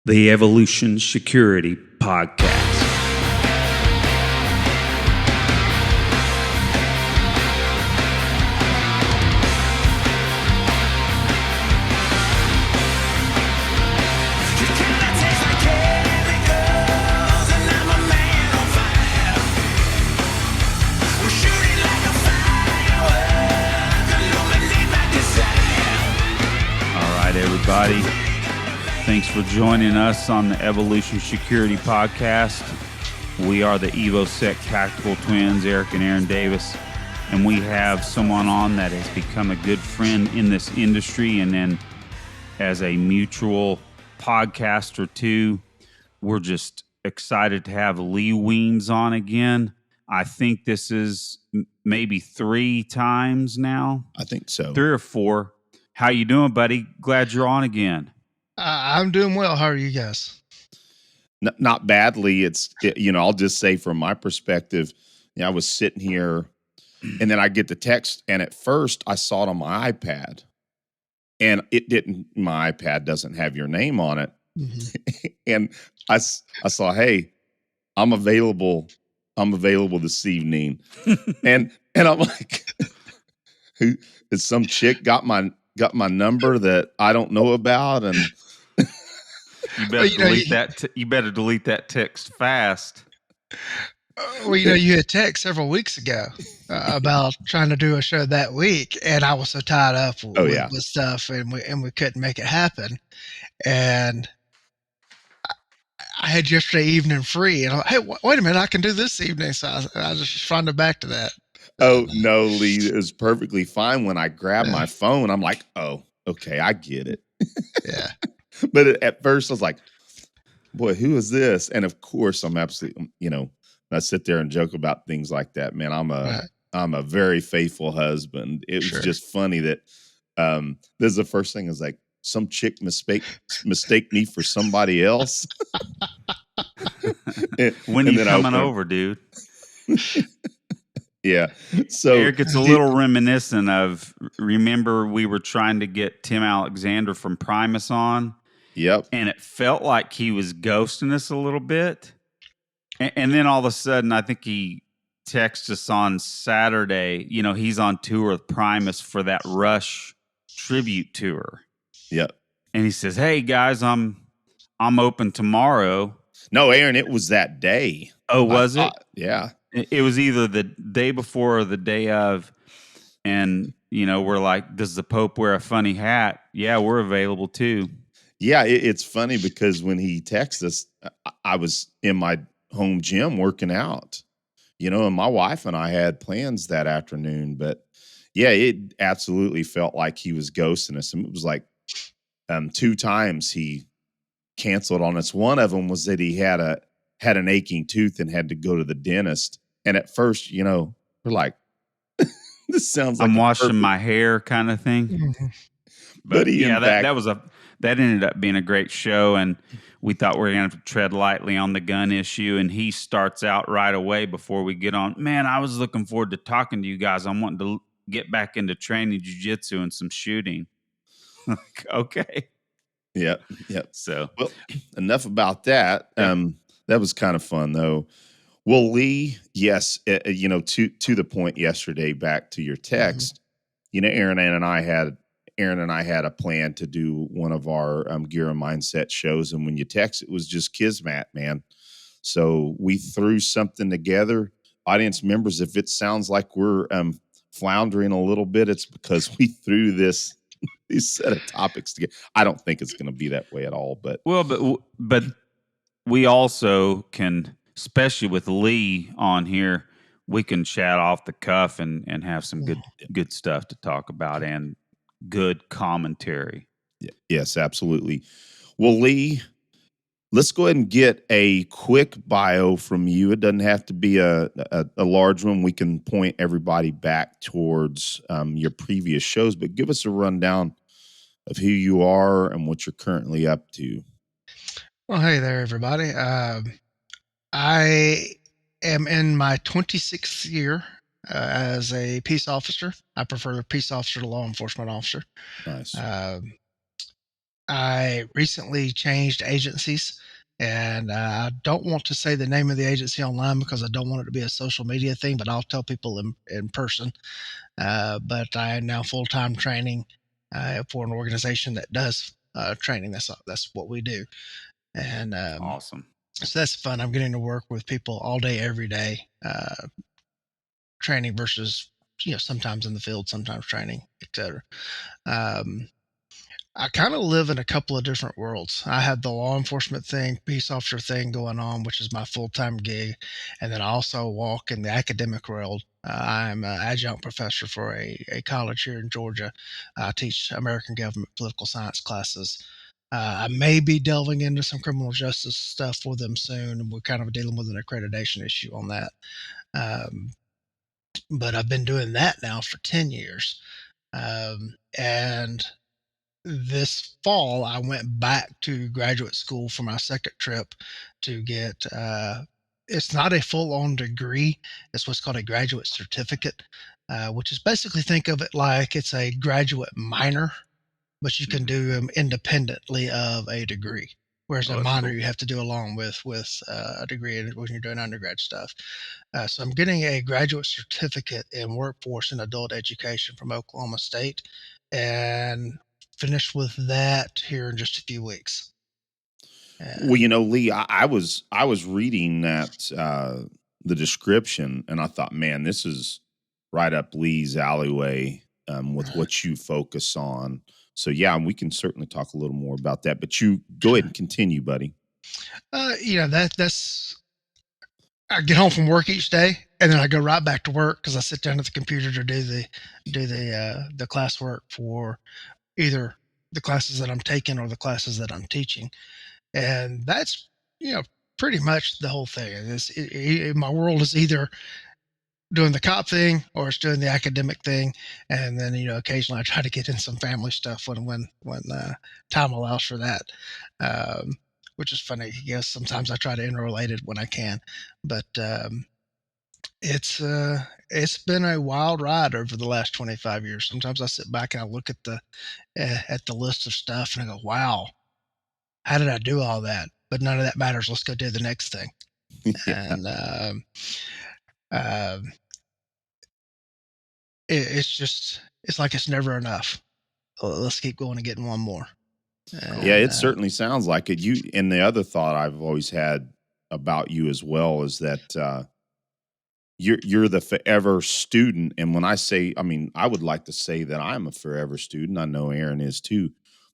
The Evolution Security Podcast. All right, everybody. Thanks for joining us on the Evolution Security Podcast. We are the EvoSec Tactical Twins, Eric and Aaron Davis, and we have someone on that has become a good friend in this industry, and then as a mutual podcaster too. We're just excited to have Lee Weems on again. I think this is maybe 3 times now. I think so. 3 or 4. How you doing, buddy? Glad you're on again. I'm doing well. How are you guys? Not badly. I'll just say from my perspective, I was sitting here and then I get the text, and at first I saw it on my iPad, and my iPad doesn't have your name on it. Mm-hmm. And I saw, hey, I'm available this evening. and I'm like, who is some chick got my number that I don't know about? And you better you better delete that text fast. Well, you had text several weeks ago about trying to do a show that week, and I was so tied up with stuff, and we couldn't make it happen. And I had yesterday evening free, and I'm like, hey, wait a minute, I can do this evening. So I just responded back to that. Oh, no, Lee, it was perfectly fine. When I grabbed my phone, I'm like, oh, okay, I get it. Yeah. But at first I was like, boy, who is this? And of course, I'm absolutely, I sit there and joke about things like that, man. I'm a very faithful husband. It was just funny that this is the first thing is like, some chick mistake me for somebody else. When you coming over, dude? Yeah. So Eric, it's a little reminiscent of, remember we were trying to get Tim Alexander from Primus on? Yep. And it felt like he was ghosting us a little bit. And then all of a sudden, I think he texted us on Saturday. He's on tour with Primus for that Rush tribute tour. Yep. And he says, hey, guys, I'm open tomorrow. No, Aaron, it was that day. Oh, was it? Yeah. It was either the day before or the day of. And, we're like, does the Pope wear a funny hat? Yeah, we're available too. Yeah, it's funny because when he texted us, I was in my home gym working out, and my wife and I had plans that afternoon. But yeah, it absolutely felt like he was ghosting us. And it was like 2 times he canceled on us. One of them was that he had an aching tooth and had to go to the dentist. And at first, we're like, this sounds like I'm washing my hair kind of thing. Mm-hmm. But yeah, that ended up being a great show, and we thought we were going to tread lightly on the gun issue, and he starts out right away before we get on. Man, I was looking forward to talking to you guys. I'm wanting to get back into training jiu-jitsu and some shooting. Like, okay. Yep. So, well, enough about that. That was kind of fun, though. Well, Lee, yes, to the point yesterday, back to your text, Aaron and I had a plan to do one of our Gear and Mindset shows. And when you text, it was just kismet, man. So we threw something together. Audience members, if it sounds like we're floundering a little bit, it's because we threw these set of topics together. I don't think it's going to be that way at all. But we also can, especially with Lee on here, we can chat off the cuff and have some good stuff to talk about and good commentary. Yes, absolutely. Well, Lee, let's go ahead and get a quick bio from you. It doesn't have to be a large one. We can point everybody back towards your previous shows, but give us a rundown of who you are and what you're currently up to. Well, hey there, everybody. I am in my 26th year as a peace officer. I prefer a peace officer to law enforcement officer. Nice. I recently changed agencies, and I don't want to say the name of the agency online because I don't want it to be a social media thing, but I'll tell people in person. But I am now full-time training for an organization that does training. That's what we do. And Awesome. so that's fun. I'm getting to work with people all day, every day, training versus, sometimes in the field, sometimes training, etc. Um, I kind of live in a couple of different worlds. I have the law enforcement thing, peace officer thing going on, which is my full time gig. And then I also walk in the academic world. I'm an adjunct professor for a college here in Georgia. I teach American government political science classes. I may be delving into some criminal justice stuff for them soon. And we're kind of dealing with an accreditation issue on that. Um, but I've been doing that now for 10 years. And this fall, I went back to graduate school for my second trip to get, it's not a full on degree. It's what's called a graduate certificate, which is basically think of it like it's a graduate minor, but you can do them independently of a degree. Whereas a minor cool. you have to do along with a degree when you're doing undergrad stuff. So I'm getting a graduate certificate in workforce and adult education from Oklahoma State, and finish with that here in just a few weeks. Well, And Lee, I was reading that the description, and I thought, man, this is right up Lee's alleyway with what you focus on. So yeah, we can certainly talk a little more about that. But you go ahead and continue, buddy. that's I get home from work each day, and then I go right back to work because I sit down at the computer to do the classwork for either the classes that I'm taking or the classes that I'm teaching. And that's, pretty much the whole thing. My world is either doing the cop thing or it's doing the academic thing, and then occasionally I try to get in some family stuff when time allows for that, um, which is funny. Yes, sometimes I try to interrelate it when I can, but it's been a wild ride over the last 25 years. Sometimes I sit back and I look at the list of stuff and I go, wow, how did I do all that? But none of that matters. Let's go do the next thing. Yeah. And um, it's like it's never enough. Let's keep going and getting one more. Yeah, it certainly sounds like it. And the other thought I've always had about you as well is that you're the forever student. And when I say, I would like to say that I'm a forever student. I know Aaron is too,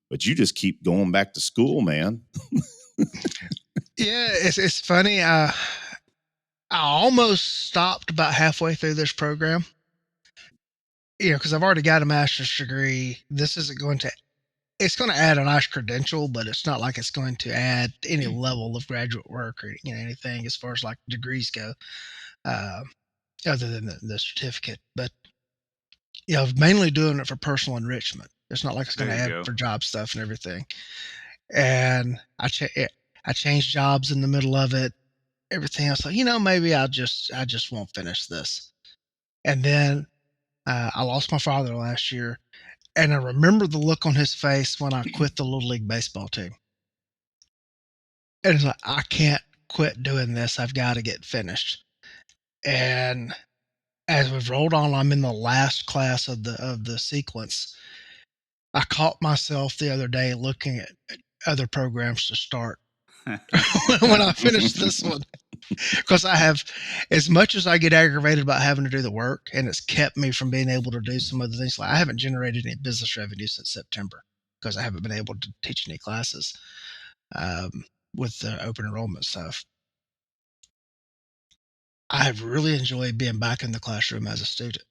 but you just keep going back to school, man. Yeah, it's funny. I almost stopped about halfway through this program. Because I've already got a master's degree. This isn't going to. It's going to add a nice credential, but it's not like it's going to add any level of graduate work or anything as far as like degrees go, other than the certificate. But mainly doing it for personal enrichment. It's not like it's going to add for job stuff and everything. And I changed jobs in the middle of it. Everything else, like maybe I just won't finish this. And then I lost my father last year, and I remember the look on his face when I quit the Little League baseball team. And it's like, I can't quit doing this. I've got to get finished. And as we've rolled on, I'm in the last class of the sequence. I caught myself the other day looking at other programs to start when I finished this one. Because I have, as much as I get aggravated about having to do the work, and it's kept me from being able to do some other things. Like I haven't generated any business revenue since September because I haven't been able to teach any classes with the open enrollment stuff. I have really enjoyed being back in the classroom as a student.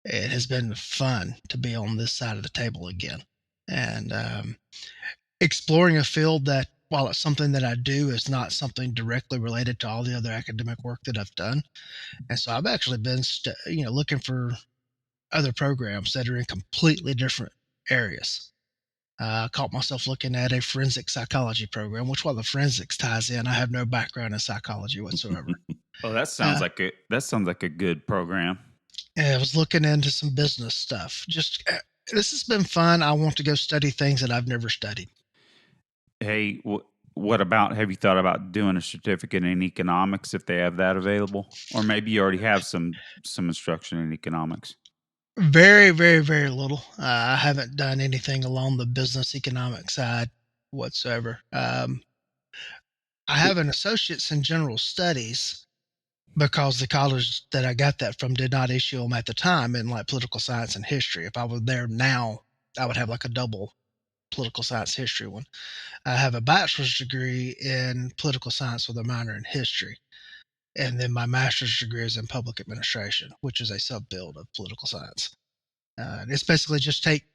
It has been fun to be on this side of the table again, and exploring a field that, while it's something that I do, is not something directly related to all the other academic work that I've done. And so I've actually been, looking for other programs that are in completely different areas. I caught myself looking at a forensic psychology program, which, while the forensics ties in, I have no background in psychology whatsoever. Oh, that sounds like a good program. And I was looking into some business stuff, just This has been fun. I want to go study things that I've never studied. Hey, what about, have you thought about doing a certificate in economics if they have that available? Or maybe you already have some instruction in economics. Very, very, very little. I haven't done anything along the business economic side whatsoever. I have an associate's in general studies because the college that I got that from did not issue them at the time in like political science and history. If I were there now, I would have like a double political science history one. I have a bachelor's degree in political science with a minor in history. And then my master's degree is in public administration, which is a sub field of political science. It's basically just take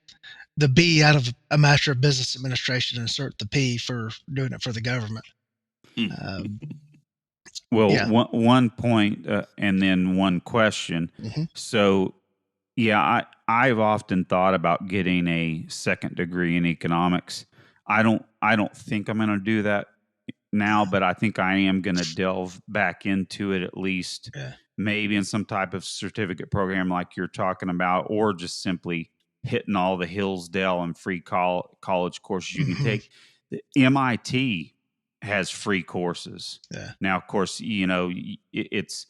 the B out of a Master of Business Administration and insert the P for doing it for the government. Well, Yeah. one point and then one question. Mm-hmm. So, yeah, I've often thought about getting a second degree in economics. I don't think I'm going to do that now, but I think I am going to delve back into it at least, maybe in some type of certificate program like you're talking about, or just simply hitting all the Hillsdale and free college courses you can take. The MIT has free courses. Now, of course, it's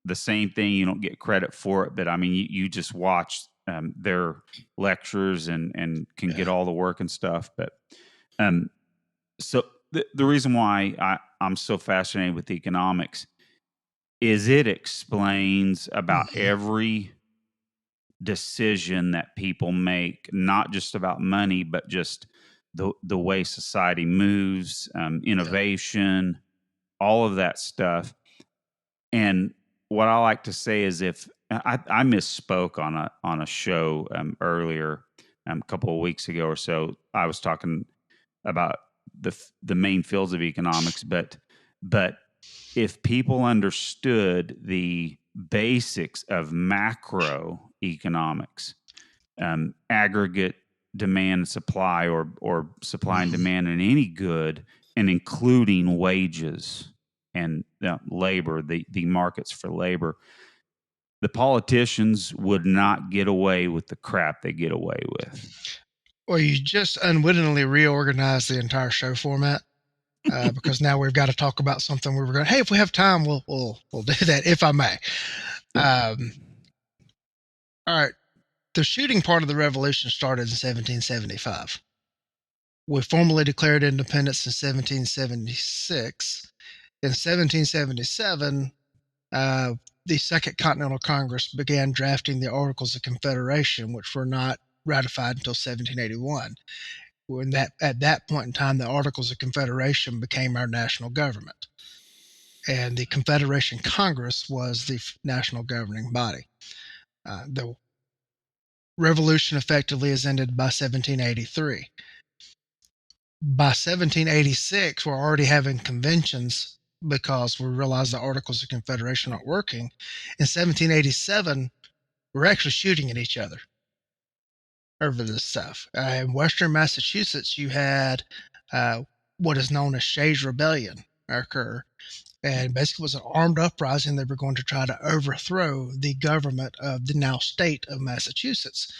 the same thing. You don't get credit for it, but I mean, you just watch their lectures and can get all the work and stuff. But so the reason why I'm so fascinated with economics is it explains about every decision that people make, not just about money, but just the way society moves, innovation, all of that stuff. And what I like to say is, if I misspoke on a show earlier, a couple of weeks ago or so, I was talking about the main fields of economics, but if people understood the basics of macroeconomics, aggregate demand and supply, or supply and demand in any good, and including wages and labor, the markets for labor, the politicians would not get away with the crap they get away with. Well, you just unwittingly reorganized the entire show format because now we've got to talk about something where we're going, hey, if we have time, we'll do that, if I may. All right. The shooting part of the revolution started in 1775. We formally declared independence in 1776. In 1777, the Second Continental Congress began drafting the Articles of Confederation, which were not ratified until 1781. At that point in time, the Articles of Confederation became our national government, and the Confederation Congress was the national governing body. The revolution effectively is ended by 1783. By 1786, we're already having conventions because we realize the Articles of Confederation aren't working. In 1787, we're actually shooting at each other over this stuff. In Western Massachusetts, you had what is known as Shays' Rebellion occur. And basically, it was an armed uprising. They were going to try to overthrow the government of the now state of Massachusetts.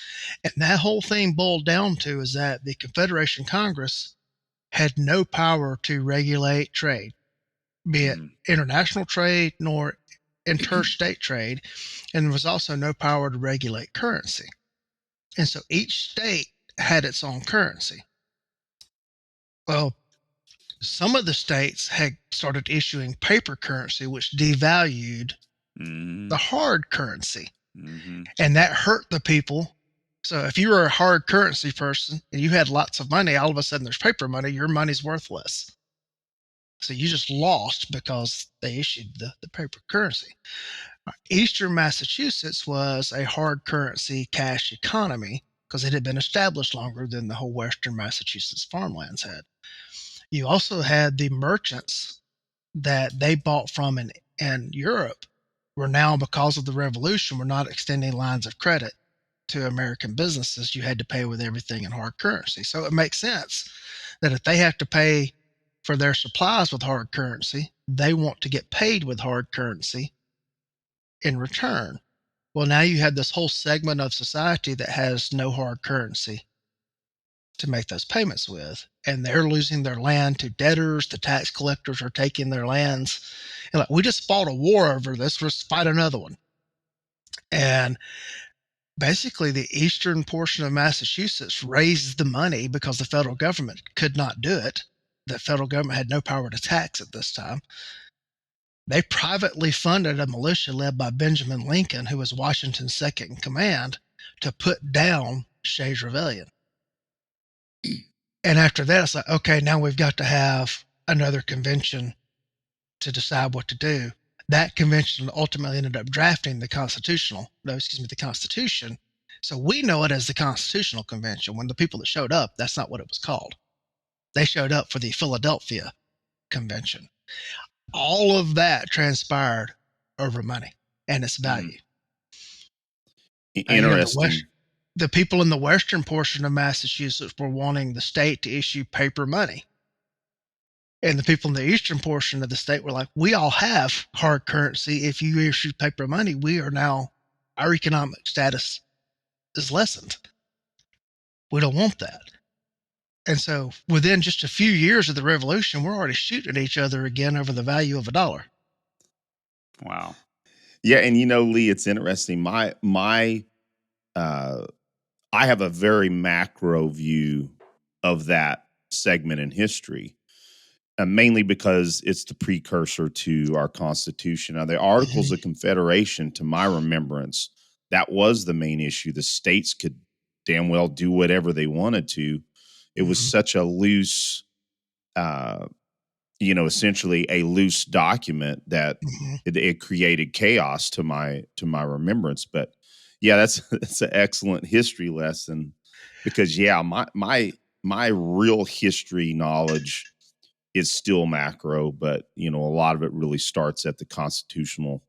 And that whole thing boiled down to is that the Confederation Congress had no power to regulate trade, be it international trade nor interstate trade. And there was also no power to regulate currency. And so each state had its own currency. Well, some of the states had started issuing paper currency, which devalued the hard currency. And that hurt the people. So if you were a hard currency person and you had lots of money, all of a sudden there's paper money, your money's worthless. So you just lost because they issued the paper currency. Eastern Massachusetts was a hard currency cash economy because it had been established longer than the whole Western Massachusetts farmlands had. You also had the merchants that they bought from in Europe were now, because of the revolution, were not extending lines of credit to American businesses. You had to pay with everything in hard currency. So it makes sense that if they have to pay for their supplies with hard currency, they want to get paid with hard currency in return. Well, now you have this whole segment of society that has no hard currency to make those payments with, and they're losing their land to debtors. The tax collectors are taking their lands. And like, we just fought a war over this. Let's fight another one. And basically, the eastern portion of Massachusetts raised the money because the federal government could not do it. The federal government had no power to tax at this time. They privately funded a militia led by Benjamin Lincoln, who was Washington's second in command, to put down Shays' Rebellion. And after that, it's like, okay, now we've got to have another convention to decide what to do. That convention ultimately ended up drafting the Constitution. So we know it as the Constitutional Convention. When the people that showed up, that's not what it was called. They showed up for the Philadelphia Convention. All of that transpired over money and its value. Interesting. The people in the western portion of Massachusetts were wanting the state to issue paper money. And the people in the eastern portion of the state were like, we all have hard currency. If you issue paper money, our economic status is lessened. We don't want that. And so within just a few years of the revolution, we're already shooting at each other again over the value of $1. Wow. Yeah. And Lee, it's interesting. I have a very macro view of that segment in history, mainly because it's the precursor to our Constitution. Now, the Articles of Confederation, to my remembrance, that was the main issue. The states could damn well do whatever they wanted to. It was such a loose, essentially a loose document that it created chaos to my remembrance. But yeah, that's an excellent history lesson, because my real history knowledge is still macro, but a lot of it really starts at the Constitutional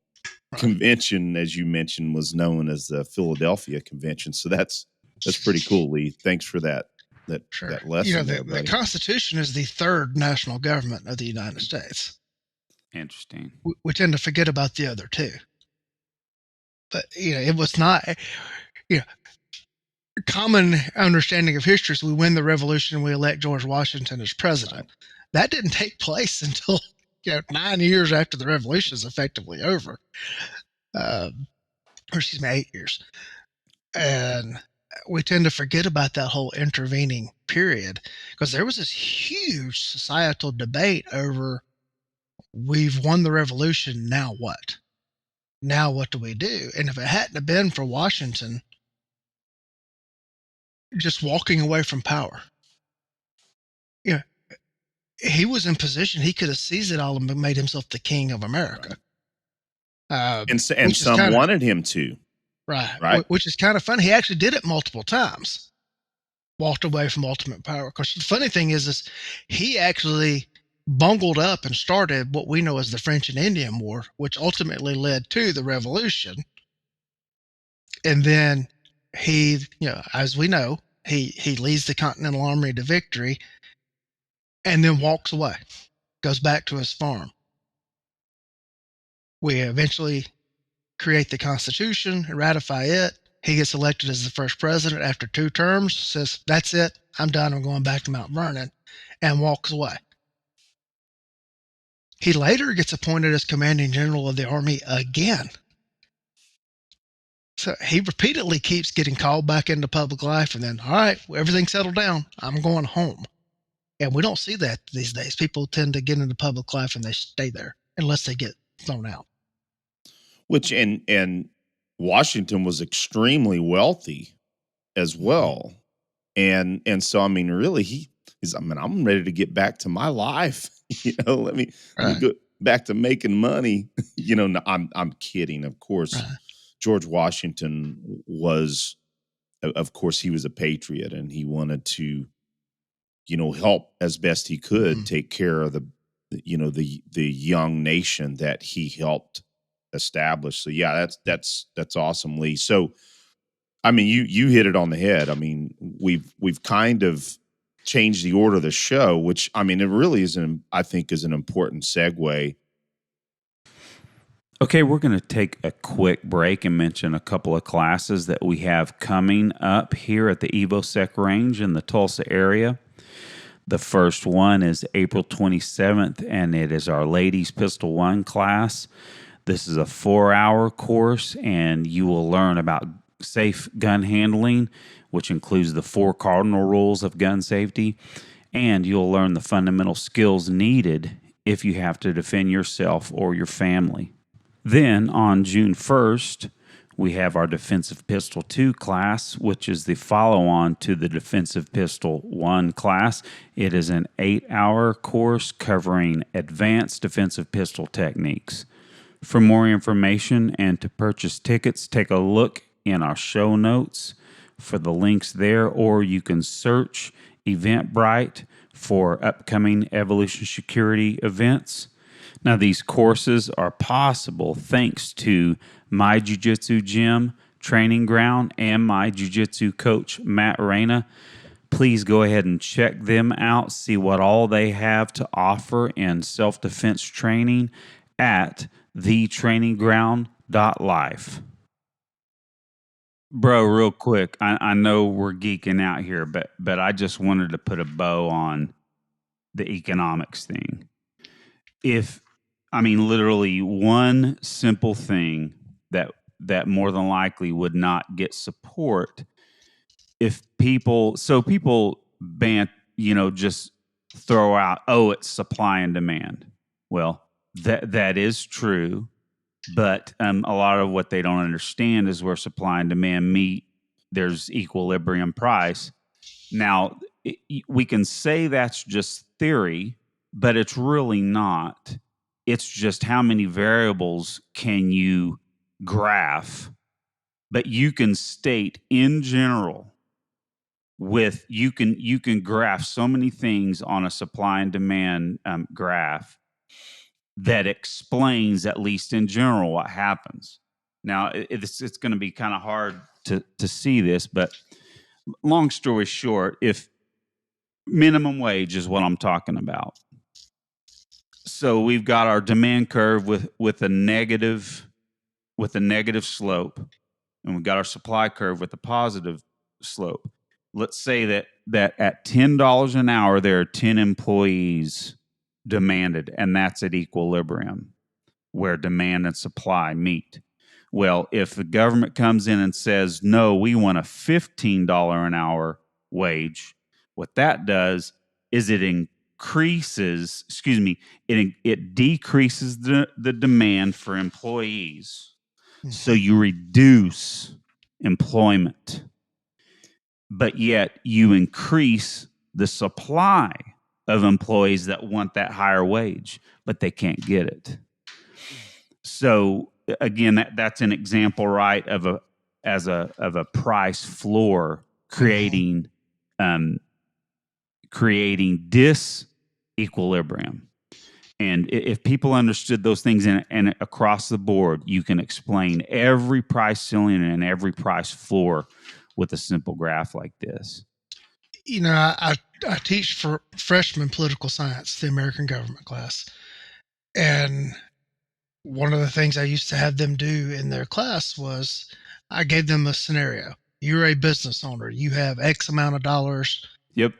Convention, as you mentioned, was known as the Philadelphia Convention. So that's pretty cool, Lee. Thanks for that lesson. The Constitution is the third national government of the United States. Interesting. We tend to forget about the other two. But, it was not, common understanding of history is we win the revolution, we elect George Washington as president. Right. That didn't take place until 9 years after the revolution is effectively over. 8 years. And we tend to forget about that whole intervening period, because there was this huge societal debate over, we've won the revolution, now what? Now what do we do? And if it hadn't have been for Washington just walking away from power, he was in position, he could have seized it all and made himself the king of America. And some wanted him to. Right. Which is kind of funny. He actually did it multiple times. Walked away from ultimate power. Because the funny thing is he actually bungled up and started what we know as the French and Indian War, which ultimately led to the revolution. And then he, as we know, he leads the Continental Army to victory and then walks away, goes back to his farm. We eventually create the Constitution and ratify it. He gets elected as the first president after 2 terms, says, that's it, I'm done, I'm going back to Mount Vernon, and walks away. He later gets appointed as commanding general of the army again. So he repeatedly keeps getting called back into public life, and then, all right, everything's settled down, I'm going home. And we don't see that these days. People tend to get into public life and they stay there unless they get thrown out. Which and Washington was extremely wealthy as well, and so really I'm ready to get back to my life. Let me go back to making money. No, I'm kidding, of course. Right. George Washington was, of course, he was a patriot, and he wanted to, help as best he could take care of the young nation that he helped established. So yeah, that's awesome, Lee. So you hit it on the head. We've kind of changed the order of the show, which it really is I think is an important segue Okay, we're going to take a quick break and mention a couple of classes that we have coming up here at the EvoSec range in the Tulsa area. The first one is April 27th, and it is our Ladies Pistol 1 class. This is a 4-hour course, and you will learn about safe gun handling, which includes the 4 cardinal rules of gun safety, and you'll learn the fundamental skills needed if you have to defend yourself or your family. Then on June 1st, we have our Defensive Pistol 2 class, which is the follow-on to the Defensive Pistol 1 class. It is an 8-hour course covering advanced defensive pistol techniques. For more information and to purchase tickets, take a look in our show notes for the links there, or you can search Eventbrite for upcoming Evolution Security events. Now, these courses are possible thanks to my Jiu-Jitsu gym, training ground, and my Jiu-Jitsu coach, Matt Reyna. Please go ahead and check them out, see what all they have to offer in self-defense training at thetrainingground.life. Bro, real quick, I know we're geeking out here, but I just wanted to put a bow on the economics thing. Literally one simple thing that more than likely would not get support if people just throw out, it's supply and demand. Well, that is true, but a lot of what they don't understand is where supply and demand meet, there's equilibrium price. Now, we can say that's just theory, but it's really not. It's just how many variables can you graph, but you can state in general you can graph so many things on a supply and demand graph that explains, at least in general, what happens. Now, it's going to be kind of hard to see this, but long story short, if minimum wage is what I'm talking about. So we've got our demand curve with a negative slope, and we've got our supply curve with a positive slope. Let's say that at $10 an hour, there are 10 employees demanded, and that's at equilibrium where demand and supply meet. Well, if the government comes in and says, no, we want a $15 an hour wage, what that does is it decreases the demand for employees. So you reduce employment, but yet you increase the supply of employees that want that higher wage, but they can't get it. So again, that's an example, right, of a price floor creating disequilibrium. And if people understood those things and across the board, you can explain every price ceiling and every price floor with a simple graph like this. I teach for freshman political science, the American government class. And one of the things I used to have them do in their class was I gave them a scenario. You're a business owner. You have X amount of dollars to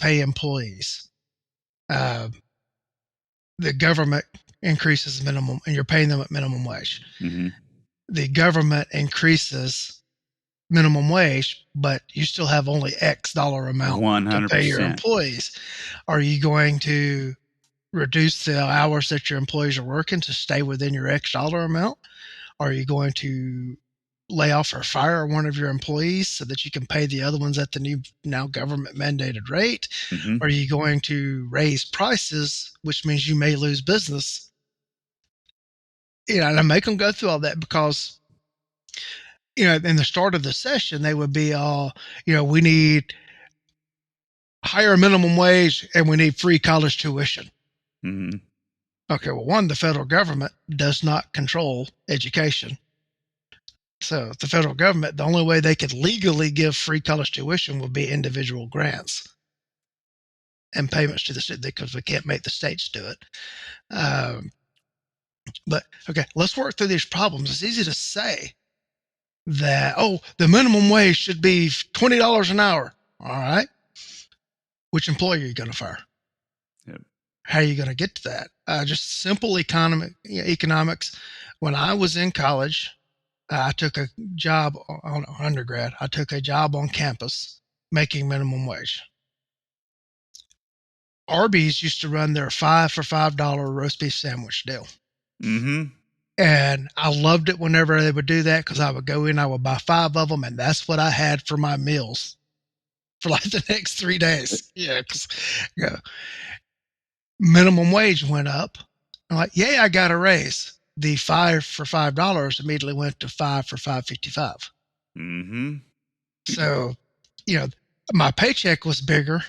pay employees. The government increases minimum, and you're paying them at minimum wage. Mm-hmm. The government increases minimum wage, but you still have only X dollar amount 100%. to pay your employees. Are you going to reduce the hours that your employees are working to stay within your X dollar amount? Are you going to lay off or fire one of your employees so that you can pay the other ones at the new now government mandated rate? Mm-hmm. Are you going to raise prices, which means you may lose business? And I make them go through all that because, in the start of the session, they would be all, we need higher minimum wage and we need free college tuition. Mm-hmm. Okay, well, one, the federal government does not control education. So the federal government, the only way they could legally give free college tuition would be individual grants and payments to the state, because we can't make the states do it. But okay, let's work through these problems. It's easy to say that, oh, the minimum wage should be $20 an hour. All right. Which employer are you going to fire? Yep. How are you going to get to that? Just simple economics. When I was in college, I took a job on undergrad. I took a job on campus making minimum wage. Arby's used to run their $5 for $5 roast beef sandwich deal. Mm-hmm. And I loved it whenever they would do that because I would go in, I would buy 5 of them, and that's what I had for my meals for like the next 3 days. Yeah, because minimum wage went up. I'm like, yeah, I got a raise. The 5 for $5 immediately went to 5 for $5.55. Mm-hmm. So, my paycheck was bigger,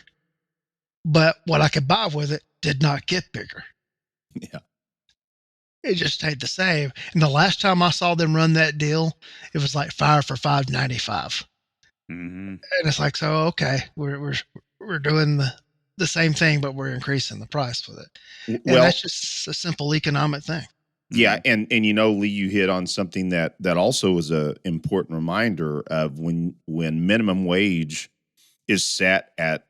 but what I could buy with it did not get bigger. Yeah. It just stayed the same. And the last time I saw them run that deal, it was like 5 for $5.95. Mm-hmm. And it's like, so okay, we're doing the same thing, but we're increasing the price with it. And that's just a simple economic thing. Yeah, and Lee, you hit on something that also is a important reminder of when minimum wage is set at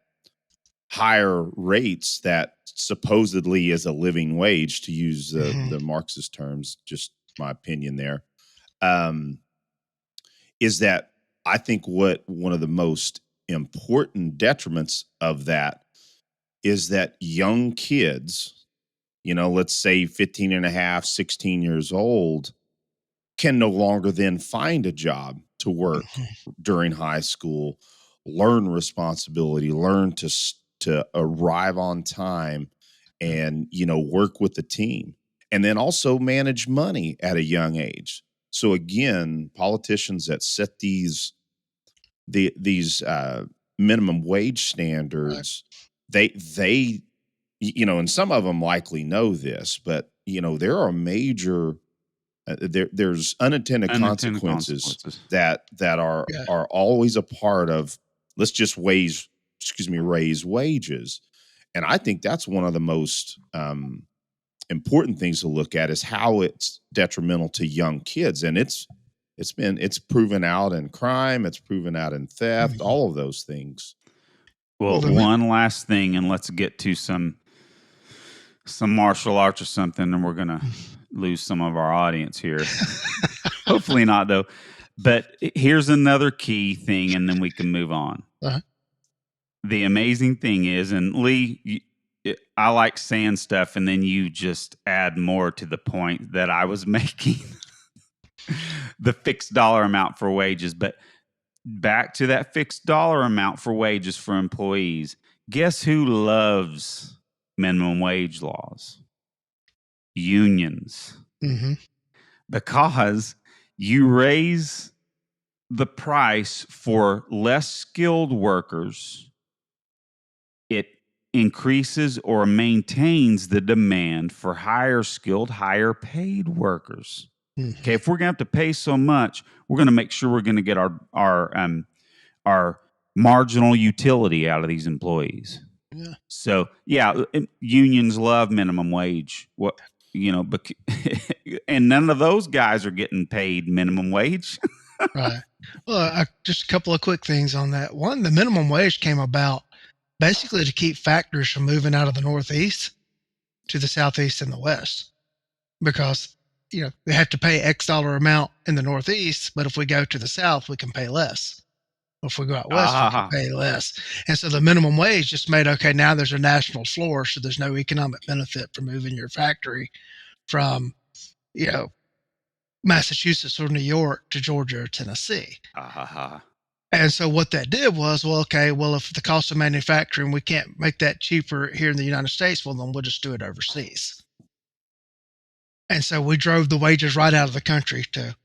higher rates that supposedly is a living wage, to use the Marxist terms, just my opinion there, is that I think one of the most important detriments of that is that young kids, let's say 15 and a half, 16 years old, can no longer then find a job to work during high school, learn responsibility, learn to arrive on time and, work with the team, and then also manage money at a young age. So again, politicians that set these minimum wage standards, right, they and some of them likely know this, but there are major there's unintended consequences that are always a part of, let's just raise wages. And I think that's one of the most important things to look at, is how it's detrimental to young kids. And it's proven out in crime, it's proven out in theft, all of those things. Well, one last thing, and let's get to some martial arts or something, and we're going to lose some of our audience here. Hopefully not, though. But here's another key thing, and then we can move on. Uh-huh. The amazing thing is, and Lee, I like saying stuff, and then you just add more to the point that I was making. The fixed dollar amount for wages. But back to that fixed dollar amount for wages for employees. Guess who loves minimum wage laws? Unions. Mm-hmm. Because you raise the price for less skilled workers, it increases or maintains the demand for higher skilled, higher paid workers. Mm-hmm. Okay, if we're going to have to pay so much, we're going to make sure we're going to get our marginal utility out of these employees. Yeah. So unions love minimum wage. And none of those guys are getting paid minimum wage. Right. Well, just a couple of quick things on that. One, the minimum wage came about basically to keep factories from moving out of the Northeast to the Southeast and the West, because they have to pay X dollar amount in the Northeast, but if we go to the South, we can pay less. If we go out west, we can pay less. And so the minimum wage just made, okay, now there's a national floor, so there's no economic benefit for moving your factory from, Massachusetts or New York to Georgia or Tennessee. And so what that did was, if the cost of manufacturing, we can't make that cheaper here in the United States, well, then we'll just do it overseas. And so we drove the wages right out of the country to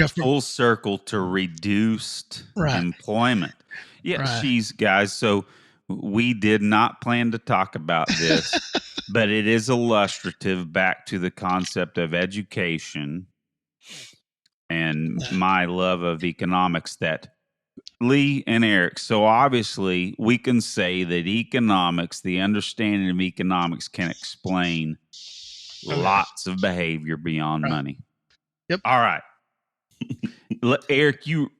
full circle to reduced employment. Geez, guys. So we did not plan to talk about this, but it is illustrative back to the concept of education and my love of economics, that Lee and Eric. So obviously we can say that economics, the understanding of economics, can explain Lots of behavior beyond money. Yep. All right. Eric, you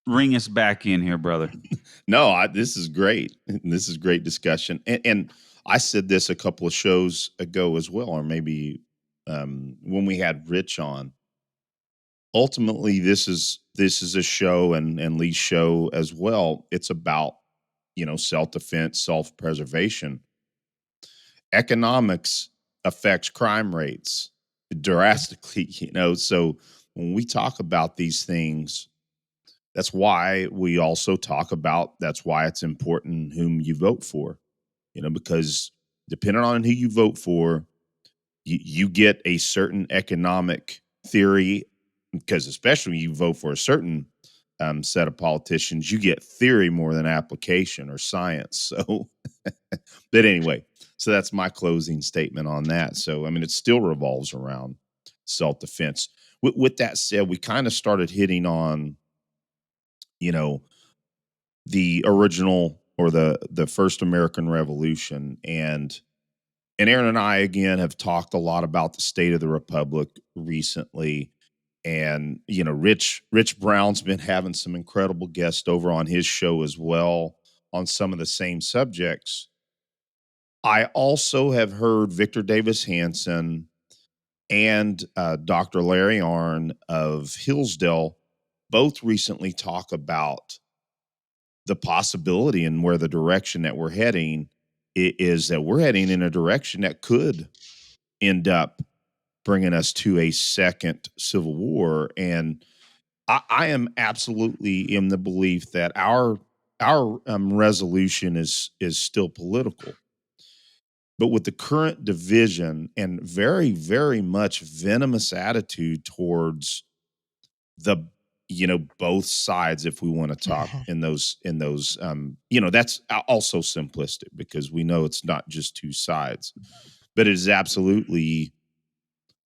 ring us back in here, brother. No, this is great. This is great discussion. And I said this a couple of shows ago as well, or maybe when we had Rich on. Ultimately, this is a show and Lee's show as well. It's about, self-defense, self-preservation. Economics affects crime rates drastically, so when we talk about these things, that's why we also talk about, that's why it's important whom you vote for, because depending on who you vote for, you get a certain economic theory, because especially when you vote for a certain set of politicians, you get theory more than application or science. So, but anyway, so that's my closing statement on that. So, it still revolves around self-defense. With that said, we kind of started hitting on, the original or the first American Revolution. And Aaron and I, again, have talked a lot about the state of the Republic recently. And, Rich Brown's been having some incredible guests over on his show as well on some of the same subjects. I also have heard Victor Davis Hanson and Dr. Larry Arnn of Hillsdale both recently talk about the possibility and where the direction that we're heading is that we're heading in a direction that could end up bringing us to a second civil war. And I am absolutely in the belief that our resolution is still political. But with the current division and very, very much venomous attitude towards the, both sides, if we want to talk in those, that's also simplistic because we know it's not just two sides, but it is absolutely,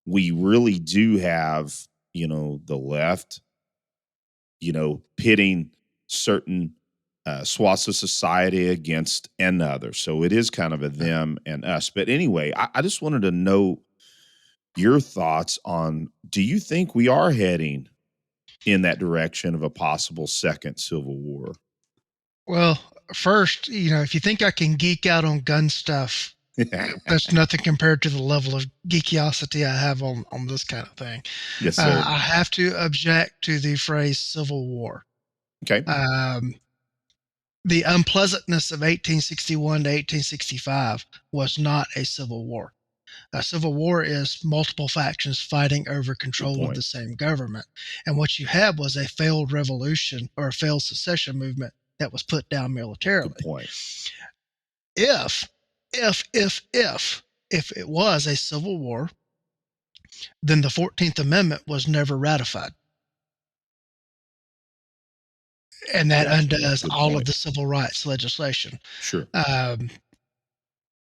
we really do have, the left, pitting certain swaths of society against another. So it is kind of a them and us. But anyway, I just wanted to know your thoughts on, do you think we are heading in that direction of a possible second civil war? Well, first, if you think I can geek out on gun stuff, that's nothing compared to the level of geekiosity I have on this kind of thing. Yes, sir. I have to object to the phrase Civil War. Okay. The unpleasantness of 1861 to 1865 was not a civil war. A civil war is multiple factions fighting over control of the same government. And what you had was a failed revolution or a failed secession movement that was put down militarily. Good point. If it was a civil war, then the 14th Amendment was never ratified. And that undoes all of the civil rights legislation. Sure.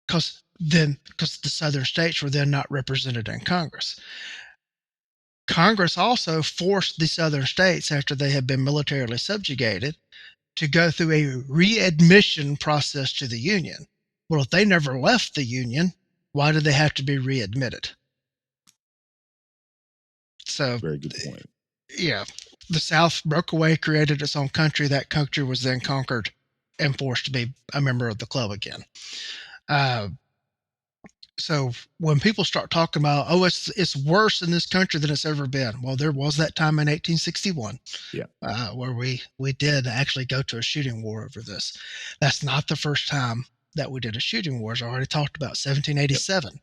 Because the southern states were then not represented in Congress. Congress also forced the southern states, after they had been militarily subjugated, to go through a readmission process to the Union. Well, if they never left the Union, why did they have to be readmitted? So, very good point. Yeah. The South broke away, created its own country. That country was then conquered and forced to be a member of the club again. So when people start talking about, it's worse in this country than it's ever been. Well, there was that time in 1861 where we did actually go to a shooting war over this. That's not the first time that we did a shooting war. As I already talked about, 1787.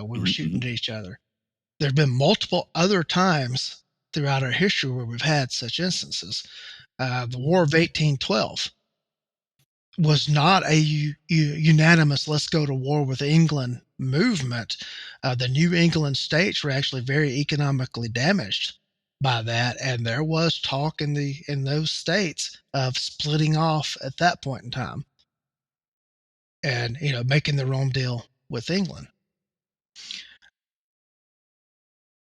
We were shooting at each other. There have been multiple other times throughout our history where we've had such instances. The War of 1812 was not a unanimous let's go to war with England movement. The New England states were actually very economically damaged by that, and there was talk in those states of splitting off at that point in time and making their own deal with England.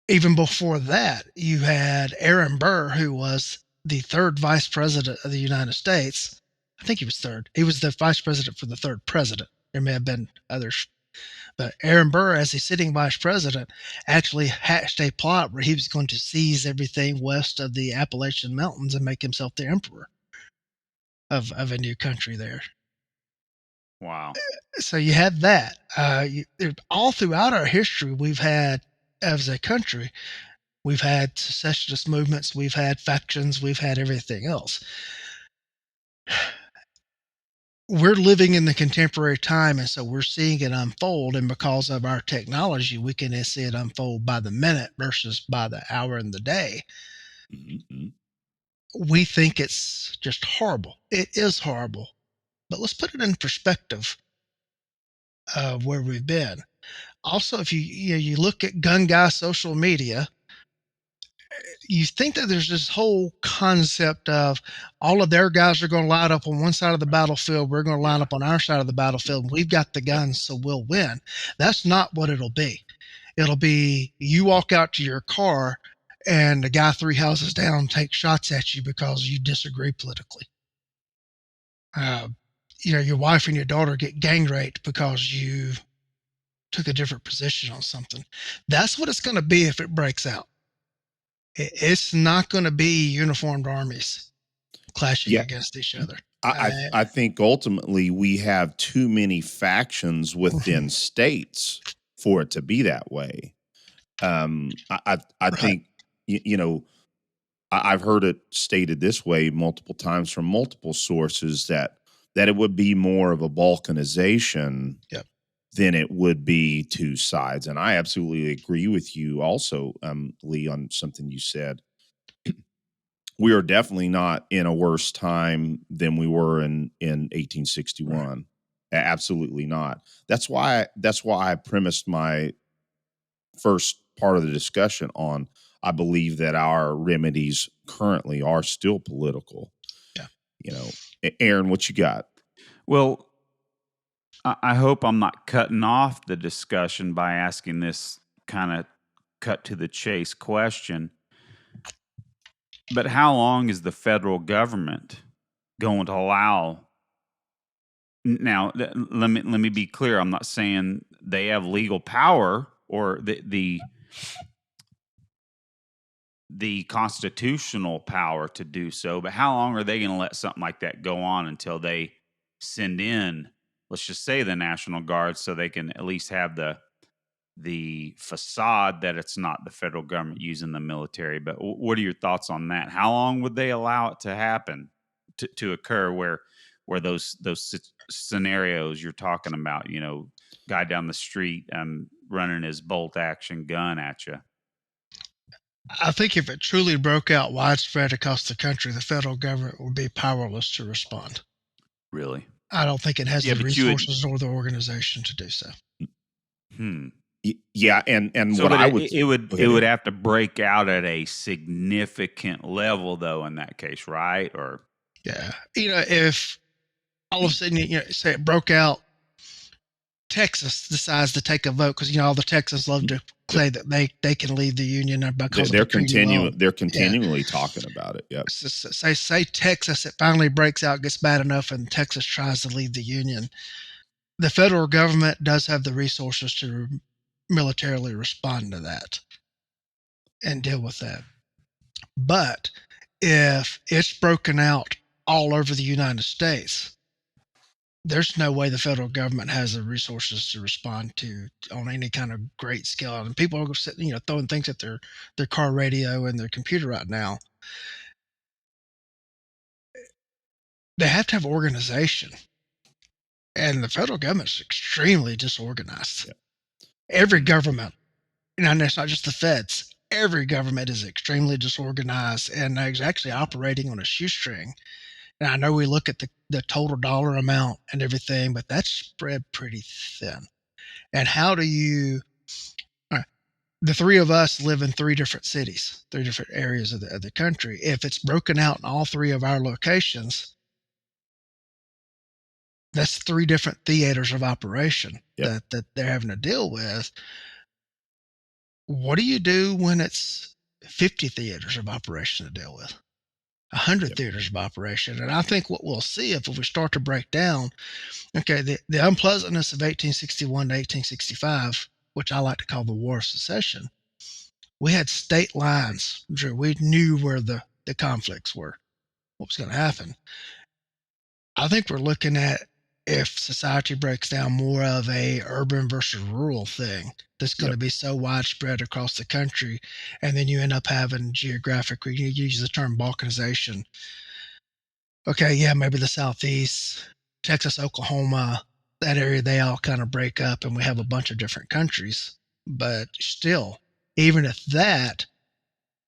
Even before that, you had Aaron Burr, who was the third vice president of the United States. I think he was third. He was the vice president for the third president. There may have been others But Aaron Burr, as the sitting vice president, actually hatched a plot where he was going to seize everything west of the Appalachian Mountains and make himself the emperor of a new country there. Wow. So you have that. All throughout our history, we've had, as a country, we've had secessionist movements, we've had factions, we've had everything else. We're living in the contemporary time, and so we're seeing it unfold. And because of our technology, we can see it unfold by the minute versus by the hour and the day. Mm-hmm. We think it's just horrible. It is horrible. But let's put it in perspective of where we've been. Also, if you look at gun guy social media, you think that there's this whole concept of all of their guys are going to line up on one side of the battlefield. We're going to line up on our side of the battlefield. We've got the guns, so we'll win. That's not what it'll be. It'll be you walk out to your car and the guy 3 houses down takes shots at you because you disagree politically. Your wife and your daughter get gang raped because you took a different position on something. That's what it's going to be if it breaks out. It's not going to be uniformed armies clashing against each other. I think ultimately we have too many factions within states for it to be that way. I think, I've heard it stated this way multiple times from multiple sources that it would be more of a balkanization than it would be two sides. And I absolutely agree with you also, Lee, on something you said. We are definitely not in a worse time than we were in 1861. Right. Absolutely not. That's why I premised my first part of the discussion on, I believe that our remedies currently are still political. Yeah. Aaron, what you got? Well, I hope I'm not cutting off the discussion by asking this kind of cut to the chase question. But how long is the federal government going to allow? Now, let me be clear. I'm not saying they have legal power or the constitutional power to do so, but how long are they going to let something like that go on until they send in, let's just say, the National Guard, so they can at least have the facade that it's not the federal government using the military? But what are your thoughts on that? How long would they allow it to happen, to occur, where those scenarios you're talking about, guy down the street running his bolt action gun at you? I think if it truly broke out widespread across the country, the federal government would be powerless to respond. Really? I don't think it has the resources or the organization to do so. Yeah, and so, what I would it would have to break out at a significant level, though, in that case, right? Or if all of a sudden, say it broke out, Texas decides to take a vote because all the Texans love to say that they can leave the union because they're continually talking about it. Yep. Say Texas, it finally breaks out, gets bad enough, and Texas tries to leave the union. The federal government does have the resources to militarily respond to that and deal with that. But if it's broken out all over the United States, there's no way the federal government has the resources to respond to on any kind of great scale. And people are sitting, throwing things at their car radio and their computer right now. They have to have organization. And the federal government is extremely disorganized. Yeah. Every government, and it's not just the feds, every government is extremely disorganized and is actually operating on a shoestring. And I know we look at the total dollar amount and everything, but that's spread pretty thin. And how do you the three of us live in 3 different cities, 3 different areas of the country. If it's broken out in all 3 of our locations, that's 3 different theaters of operation that they're having to deal with. What do you do when it's 50 theaters of operation to deal with? 100 theaters of operation. And I think what we'll see if we start to break down, okay, the unpleasantness of 1861 to 1865, which I like to call the War of Secession, we had state lines, Drew. We knew where the conflicts were, what was going to happen. I think we're looking at, if society breaks down, more of a urban versus rural thing that's going to be so widespread across the country, and then you end up having geographic, you use the term balkanization. Okay, yeah, maybe the Southeast, Texas, Oklahoma, that area, they all kind of break up and we have a bunch of different countries. But still, even if that,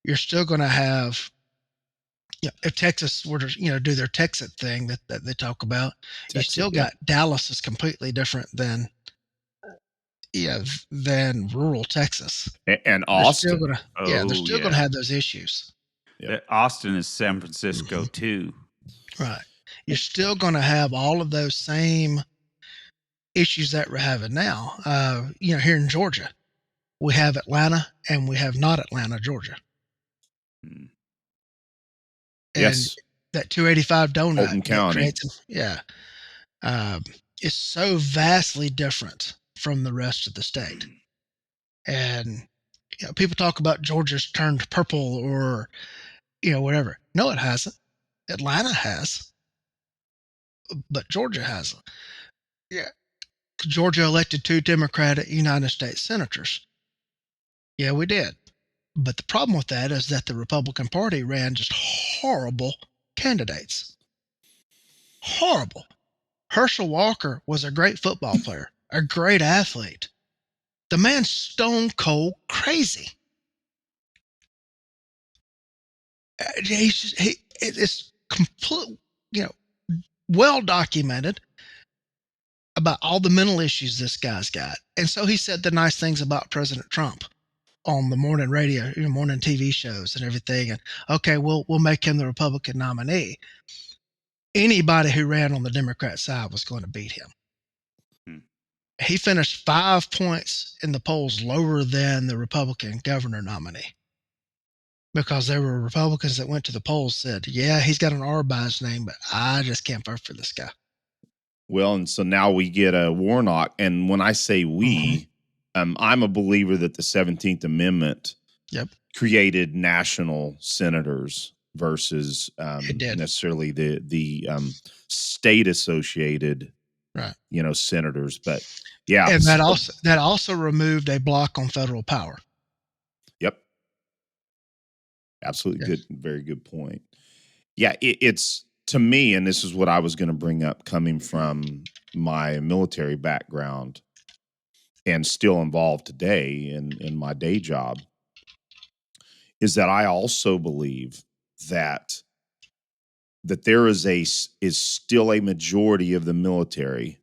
you're still going to have, if Texas were to, do their Texas thing that they talk about, you still got Dallas is completely different than rural Texas. And Austin. They're still going to have those issues. Austin is San Francisco too. Right. You're still going to have all of those same issues that we're having now. Here in Georgia, we have Atlanta and we have not Atlanta, Georgia. Yes. And that 285 donut. Fulton County. It's so vastly different from the rest of the state. And people talk about Georgia's turned purple or, whatever. No, it hasn't. Atlanta has, but Georgia hasn't. Yeah. Georgia elected 2 Democratic United States senators. Yeah, we did. But the problem with that is that the Republican Party ran just horrible candidates. Horrible. Herschel Walker was a great football player, a great athlete. The man's stone cold crazy. It's complete, well documented about all the mental issues this guy's got. And so he said the nice things about President Trump on the morning radio, morning TV shows and everything. And okay, we'll make him the Republican nominee. Anybody who ran on the Democrat side was going to beat him. He finished 5 points in the polls lower than the Republican governor nominee, because there were Republicans that went to the polls said, yeah, he's got an R by his name, but I just can't vote for this guy. Well, and so now we get a Warnock. And when I say we, I'm a believer that the 17th Amendment created national senators versus necessarily the state associated senators. But yeah. And that also removed a block on federal power. Yep. Absolutely good. Very good point. Yeah. It's to me, and this is what I was going to bring up coming from my military background and still involved today in my day job, is that I also believe that there is still a majority of the military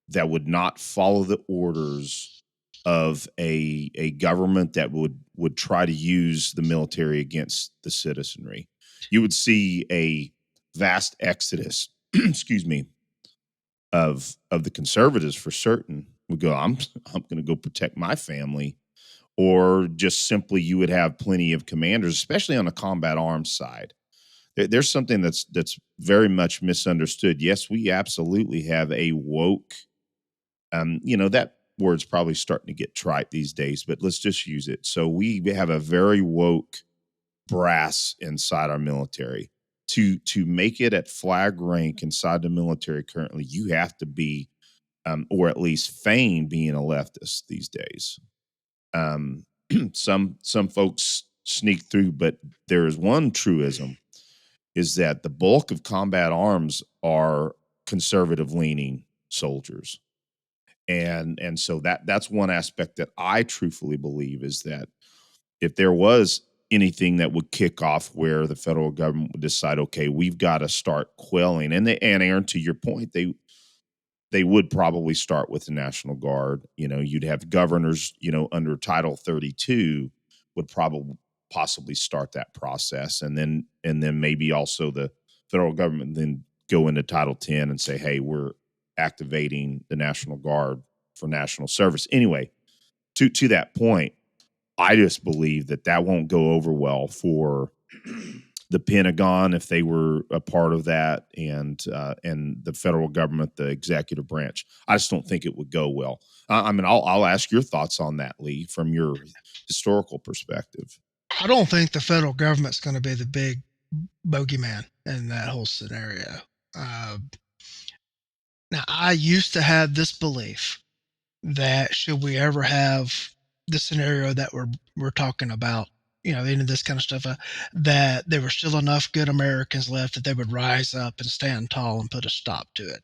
that would not follow the orders of a government that would try to use the military against the citizenry. You would see a vast exodus, of the conservatives for certain would go, I'm going to go protect my family, or just simply you would have plenty of commanders, especially on the combat arms side. There's something that's very much misunderstood. Yes, we absolutely have a woke, that word's probably starting to get trite these days, but let's just use it. So we have a very woke brass inside our military. To make it at flag rank inside the military currently, you have to be, or at least feign being a leftist these days. Some folks sneak through, but there is one truism, is that the bulk of combat arms are conservative leaning soldiers. And so that's one aspect that I truthfully believe, is that if there was anything that would kick off where the federal government would decide, okay, we've got to start quelling, and Aaron, to your point, they would probably start with the National Guard. You'd have governors, under Title 32 would possibly start that process. And then maybe also the federal government then go into Title 10 and say, hey, we're activating the National Guard for national service. Anyway, to that point, I just believe that won't go over well for the Pentagon, if they were a part of that, and the federal government, the executive branch. I just don't think it would go well. I mean, I'll ask your thoughts on that, Lee, from your historical perspective. I don't think the federal government's going to be the big bogeyman in that whole scenario. Now, I used to have this belief that should we ever have the scenario that we're talking about, into this kind of stuff, that there were still enough good Americans left that they would rise up and stand tall and put a stop to it.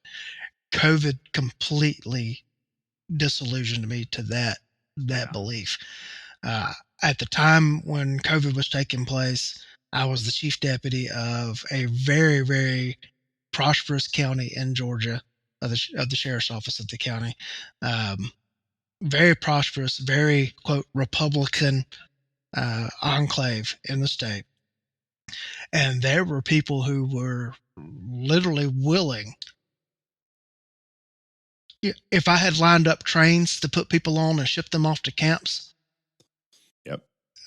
COVID completely disillusioned me to that belief. At the time when COVID was taking place, I was the chief deputy of a very, very prosperous county in Georgia, of the sheriff's office of the county. Very prosperous, very, quote, Republican enclave in the state. And there were people who were literally willing. If I had lined up trains to put people on and ship them off to camps,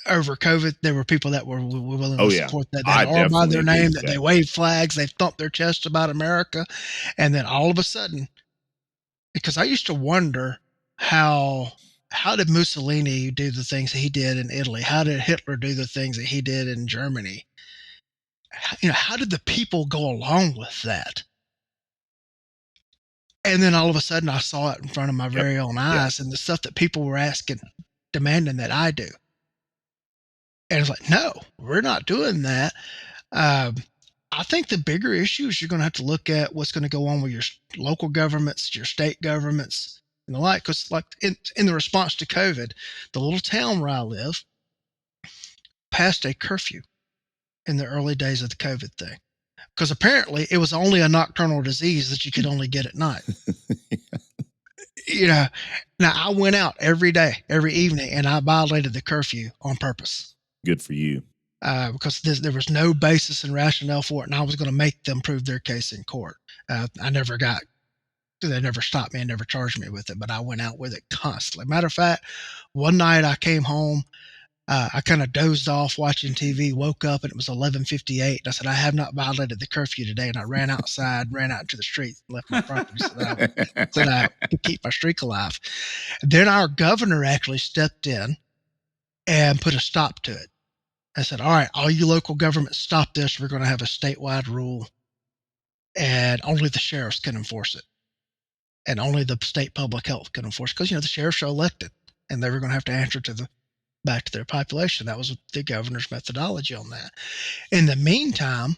over COVID, there were people that were willing to support that. That are by their name, that they wave flags, they thump their chest about America. And then all of a sudden, because I used to wonder how did Mussolini do the things that he did in Italy? How did Hitler do the things that he did in Germany? How did the people go along with that? And then all of a sudden I saw it in front of my very own eyes, and the stuff that people were demanding that I do. And it's like, no, we're not doing that. I think the bigger issue is you're going to have to look at what's going to go on with your local governments, your state governments, and the like. Because, like, in the response to COVID, the little town where I live passed a curfew in the early days of the COVID thing. Because apparently it was only a nocturnal disease that you could only get at night. Now I went out every day, every evening, and I violated the curfew on purpose. Good for you. Because there was no basis and rationale for it, and I was going to make them prove their case in court. They never stopped me and never charged me with it, but I went out with it constantly. Matter of fact, one night I came home, I kind of dozed off watching TV, woke up, and it was 11:58. And I said, I have not violated the curfew today. And I ran outside, ran out into the street, and left my property so that I could keep my streak alive. Then our governor actually stepped in and put a stop to it. I said, all right, all you local governments, stop this. We're going to have a statewide rule, and only the sheriffs can enforce it. And only the state public health can enforce it. Because, the sheriffs are elected, and they were going to have to answer back to their population. That was the governor's methodology on that. In the meantime,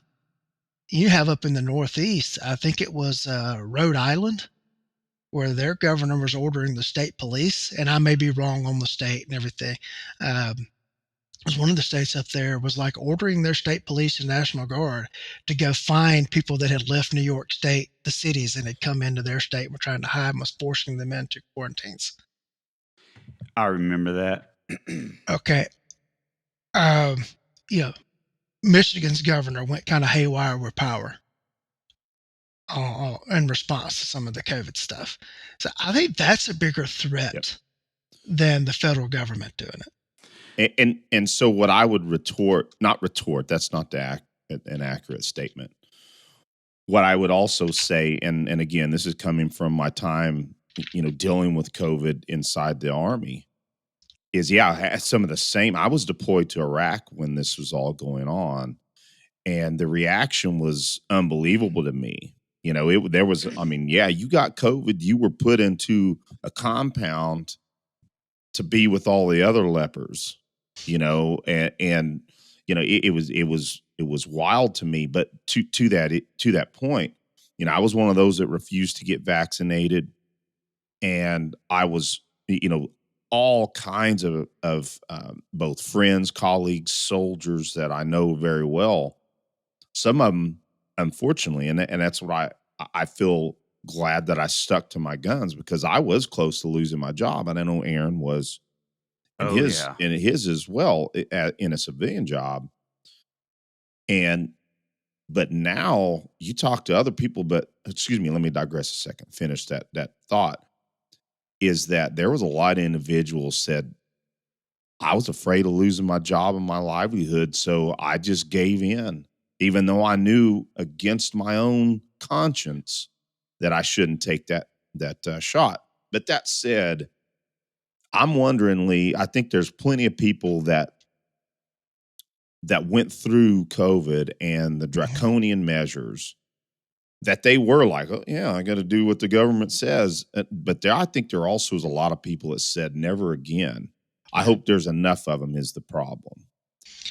you have up in the Northeast, I think it was Rhode Island, where their governor was ordering the state police, and I may be wrong on the state and everything. It was one of the states up there was like ordering their state police and National Guard to go find people that had left New York State, the cities, and had come into their state and were trying to hide and was forcing them into quarantines. I remember that. Okay. Michigan's governor went kind of haywire with power in response to some of the COVID stuff. So I think that's a bigger threat than the federal government doing it. And so what I would not retort, that's not an accurate statement. What I would also say, and again, this is coming from my time, dealing with COVID inside the Army, is I had some of the same. I was deployed to Iraq when this was all going on, and the reaction was unbelievable to me. You got COVID, you were put into a compound to be with all the other lepers. It was wild to me, but to that point, I was one of those that refused to get vaccinated, and I was, all kinds of both friends, colleagues, soldiers that I know very well. Some of them, unfortunately, and that's what I feel glad that I stuck to my guns, because I was close to losing my job, and I know Aaron was. And his as well, in a civilian job. But now you talk to other people, but excuse me, let me digress a second, finish that thought, is that there was a lot of individuals said, I was afraid of losing my job and my livelihood, so I just gave in. even though I knew against my own conscience that I shouldn't take that shot. But that said, I'm wondering, Lee, I think there's plenty of people that went through COVID and the draconian measures that they were like, oh, yeah, I got to do what the government says. But I think there also is a lot of people that said never again. I hope there's enough of them is the problem.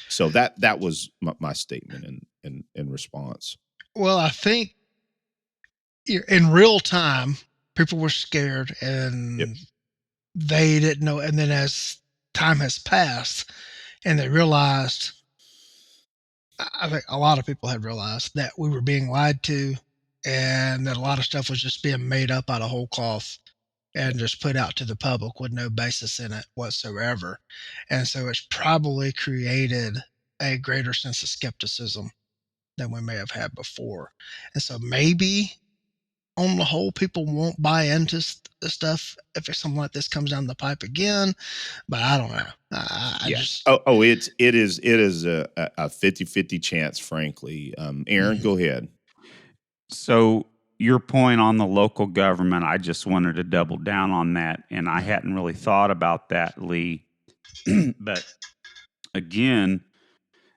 So that was my statement in response. Well, I think in real time, people were scared and they didn't know. And then as time has passed and they realized, I think a lot of people had realized that we were being lied to and that a lot of stuff was just being made up out of whole cloth and just put out to the public with no basis in it whatsoever. And so it's probably created a greater sense of skepticism than we may have had before. And so maybe on the whole, people won't buy into the stuff if something like this comes down the pipe again. But I don't know. It is a 50-50 chance, frankly. Aaron, go ahead. So your point on the local government, I just wanted to double down on that, and I hadn't really thought about that, Lee. But again,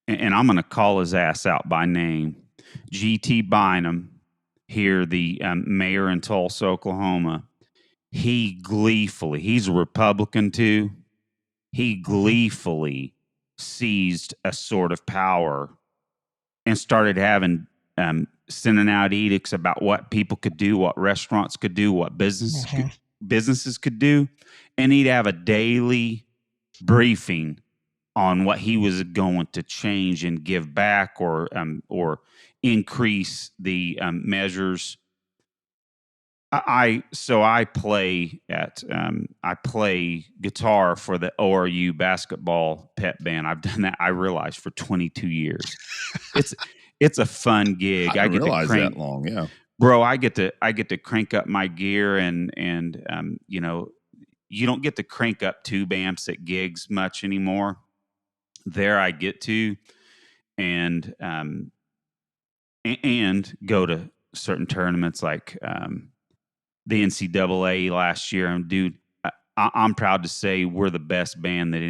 and I'm going to call his ass out by name, G.T. Bynum, here, the mayor in Tulsa, Oklahoma. He's a Republican too. He gleefully seized a sort of power and started having sending out edicts about what people could do, what restaurants could do, what businesses could do, and he'd have a daily briefing on what he was going to change and give back or increase the measures. I play guitar for the ORU basketball pep band. I've done that, I realize, for 22 years. It's a fun gig. I didn't realize that long. Yeah, bro. I get to crank up my gear and you know, you don't get to crank up tube amps at gigs much anymore. There I get to, and go to certain tournaments like the NCAA last year. And dude, I'm proud to say we're the best band that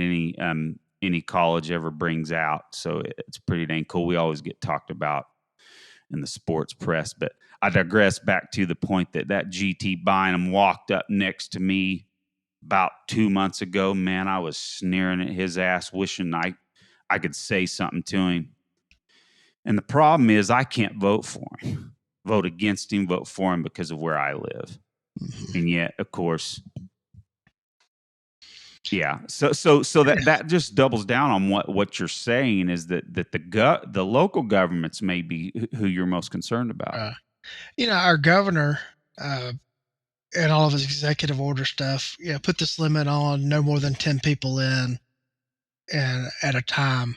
any college ever brings out. So it's pretty dang cool. We always get talked about in the sports press. But I digress back to the point that G.T. Bynum walked up next to me about 2 months ago. Man, I was sneering at his ass, wishing I could say something to him. And the problem is I can't vote for him, vote against him, vote for him because of where I live. And yet, of course, yeah. So that just doubles down on what you're saying is that the local governments may be who you're most concerned about. Our governor and all of his executive order stuff, put this limit on no more than 10 people in and at a time.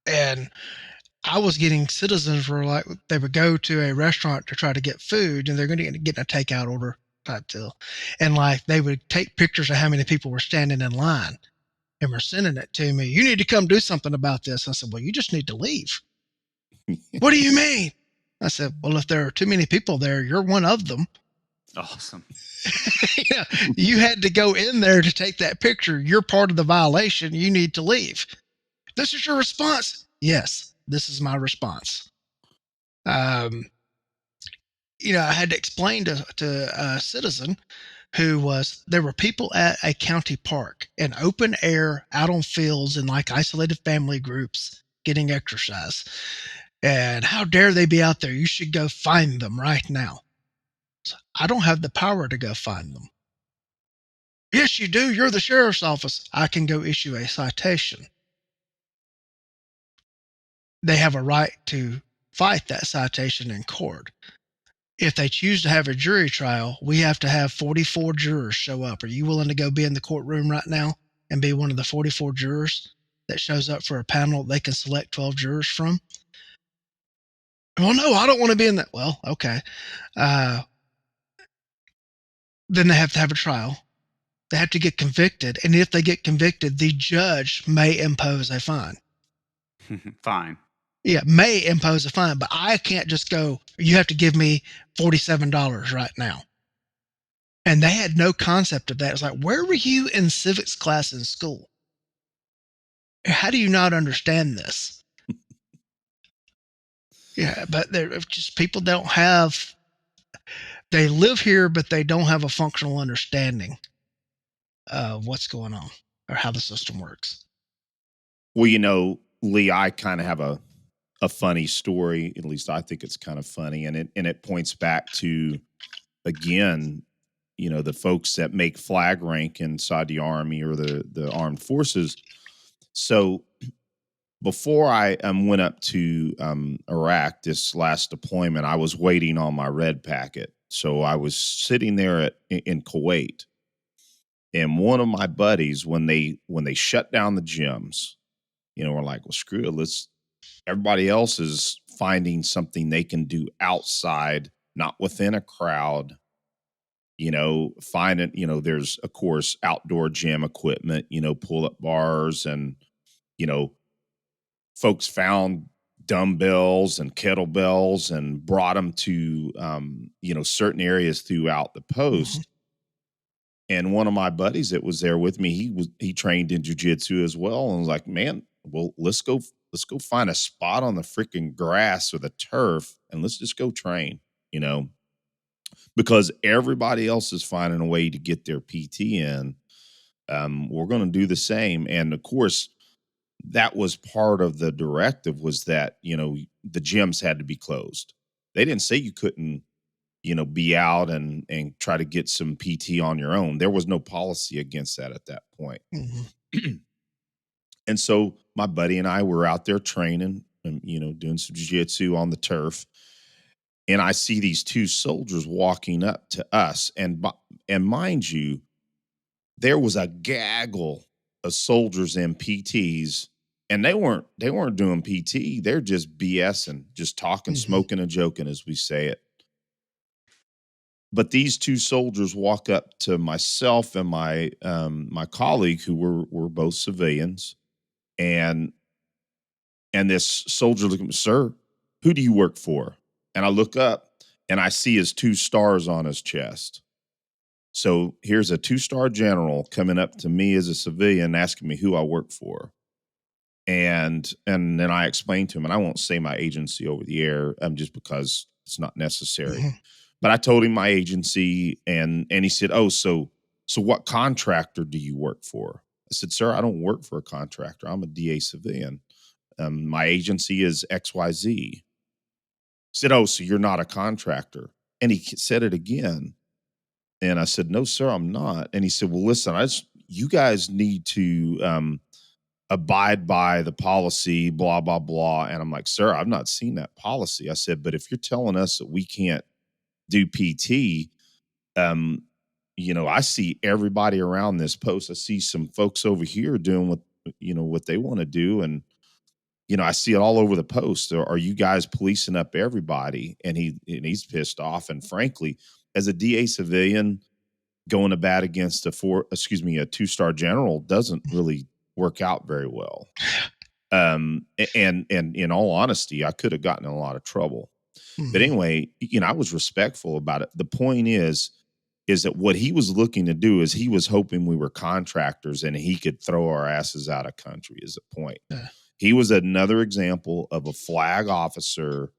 And I was getting citizens were like, they would go to a restaurant to try to get food and they're going to get a takeout order type deal. And like, they would take pictures of how many people were standing in line and were sending it to me. You need to come do something about this. I said, well, you just need to leave. What do you mean? I said, well, if there are too many people there, you're one of them. Awesome. You had to go in there to take that picture. You're part of the violation. You need to leave. This is your response. Yes, this is my response. I had to explain to a citizen there were people at a county park in open air, out on fields in like isolated family groups getting exercise. And how dare they be out there? You should go find them right now. So I don't have the power to go find them. Yes, you do. You're the sheriff's office. I can go issue a citation. They have a right to fight that citation in court. If they choose to have a jury trial, we have to have 44 jurors show up. Are you willing to go be in the courtroom right now and be one of the 44 jurors that shows up for a panel they can select 12 jurors from? Well, no, I don't want to be in that. Well, okay. Then they have to have a trial. They have to get convicted. And if they get convicted, the judge may impose a fine. Fine. may impose a fine, but I can't just go, you have to give me $47 right now. And they had no concept of that. It's like, where were you in civics class in school? How do you not understand this? Yeah, but they're just, people don't have, they live here, but they don't have a functional understanding of what's going on or how the system works. Well, Lee, I kind of have a funny story. At least I think it's kind of funny, and it points back to, again, the folks that make flag rank inside the Army or the armed forces. So before I went up to Iraq, this last deployment, I was waiting on my red packet. So I was sitting there in Kuwait, and one of my buddies, when they shut down the gyms, we're like, well, screw it. Everybody else is finding something they can do outside, not within a crowd. Find it, there's, of course, outdoor gym equipment, pull-up bars, and, folks found dumbbells and kettlebells and brought them to, certain areas throughout the post. And one of my buddies that was there with me, he trained in jiu-jitsu as well, and was like, man, well, let's go find a spot on the freaking grass or the turf, and let's just go train, because everybody else is finding a way to get their PT in. We're going to do the same. And of course, that was part of the directive, was that, the gyms had to be closed. They didn't say you couldn't, be out and try to get some PT on your own. There was no policy against that at that point. And so my buddy and I were out there training and, doing some jiu-jitsu on the turf. And I see these two soldiers walking up to us. And mind you, there was a gaggle of soldiers and PTs, and they weren't doing PT. They're just BSing, just talking, smoking, and joking, as we say it. But these two soldiers walk up to myself and my colleague, who were both civilians, and this soldier looked at me, sir, who do you work for? And I look up and I see his 2 stars on his chest. So here's a 2-star general coming up to me as a civilian, asking me who I work for. And then I explained to him, and I won't say my agency over the air, just because it's not necessary. But I told him my agency, and he said, oh, so what contractor do you work for? I said, sir, I don't work for a contractor. I'm a DA civilian. My agency is XYZ. He said, oh, so you're not a contractor. And he said it again. And I said, no, sir, I'm not. And he said, well, listen, you guys need to abide by the policy, blah, blah, blah. And I'm like, sir, I've not seen that policy. I said, but if you're telling us that we can't do PT, I see everybody around this post. I see some folks over here doing what they want to do. And, I see it all over the post. Are you guys policing up everybody? And he's pissed off. And frankly, as a DA civilian, going to bat against a 2-star general doesn't really work out very well. And in all honesty, I could have gotten in a lot of trouble. But anyway, I was respectful about it. The point is that what he was looking to do is he was hoping we were contractors and he could throw our asses out of country, is the point. He was another example of a flag officer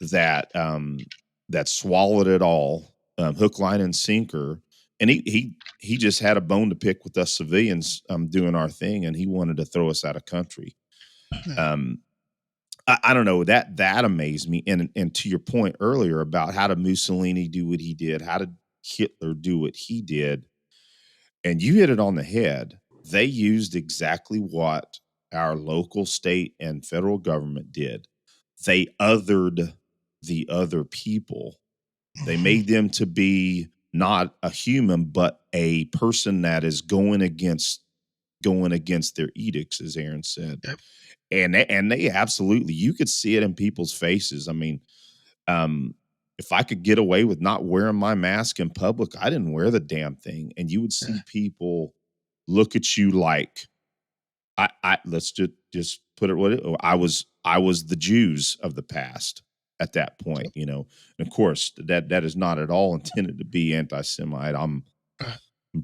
that swallowed it all, hook, line, and sinker. And he just had a bone to pick with us civilians doing our thing, and he wanted to throw us out of country. I don't know, that amazed me. And to your point earlier about how did Mussolini do what he did, how did Hitler do what he did, and you hit it on the head. They used exactly what our local, state, and federal government did. They othered the other people. They made them to be not a human, but a person that is going against their edicts, as Aaron said. Yep. And they absolutely, you could see it in people's faces. I mean, if I could get away with not wearing my mask in public, I didn't wear the damn thing. And you would see people look at you like, let's just put it what I was the Jews of the past at that point, you know. And of course, that is not at all intended to be anti-Semite. I'm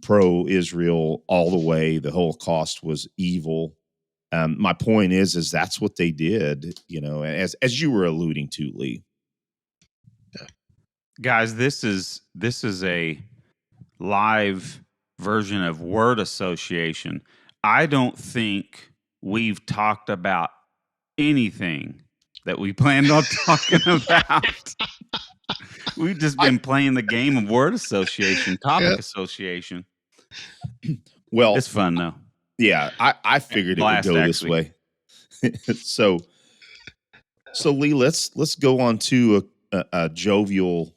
pro-Israel all the way. The Holocaust was evil. My point is that's what they did, you know, as you were alluding to, Lee. Guys, this is a live version of word association. I don't think we've talked about anything that we planned on talking about. We've just been playing the game of word association, topic association. Well, it's fun though. Yeah, I figured it would go this way. So Lee, let's go on to a jovial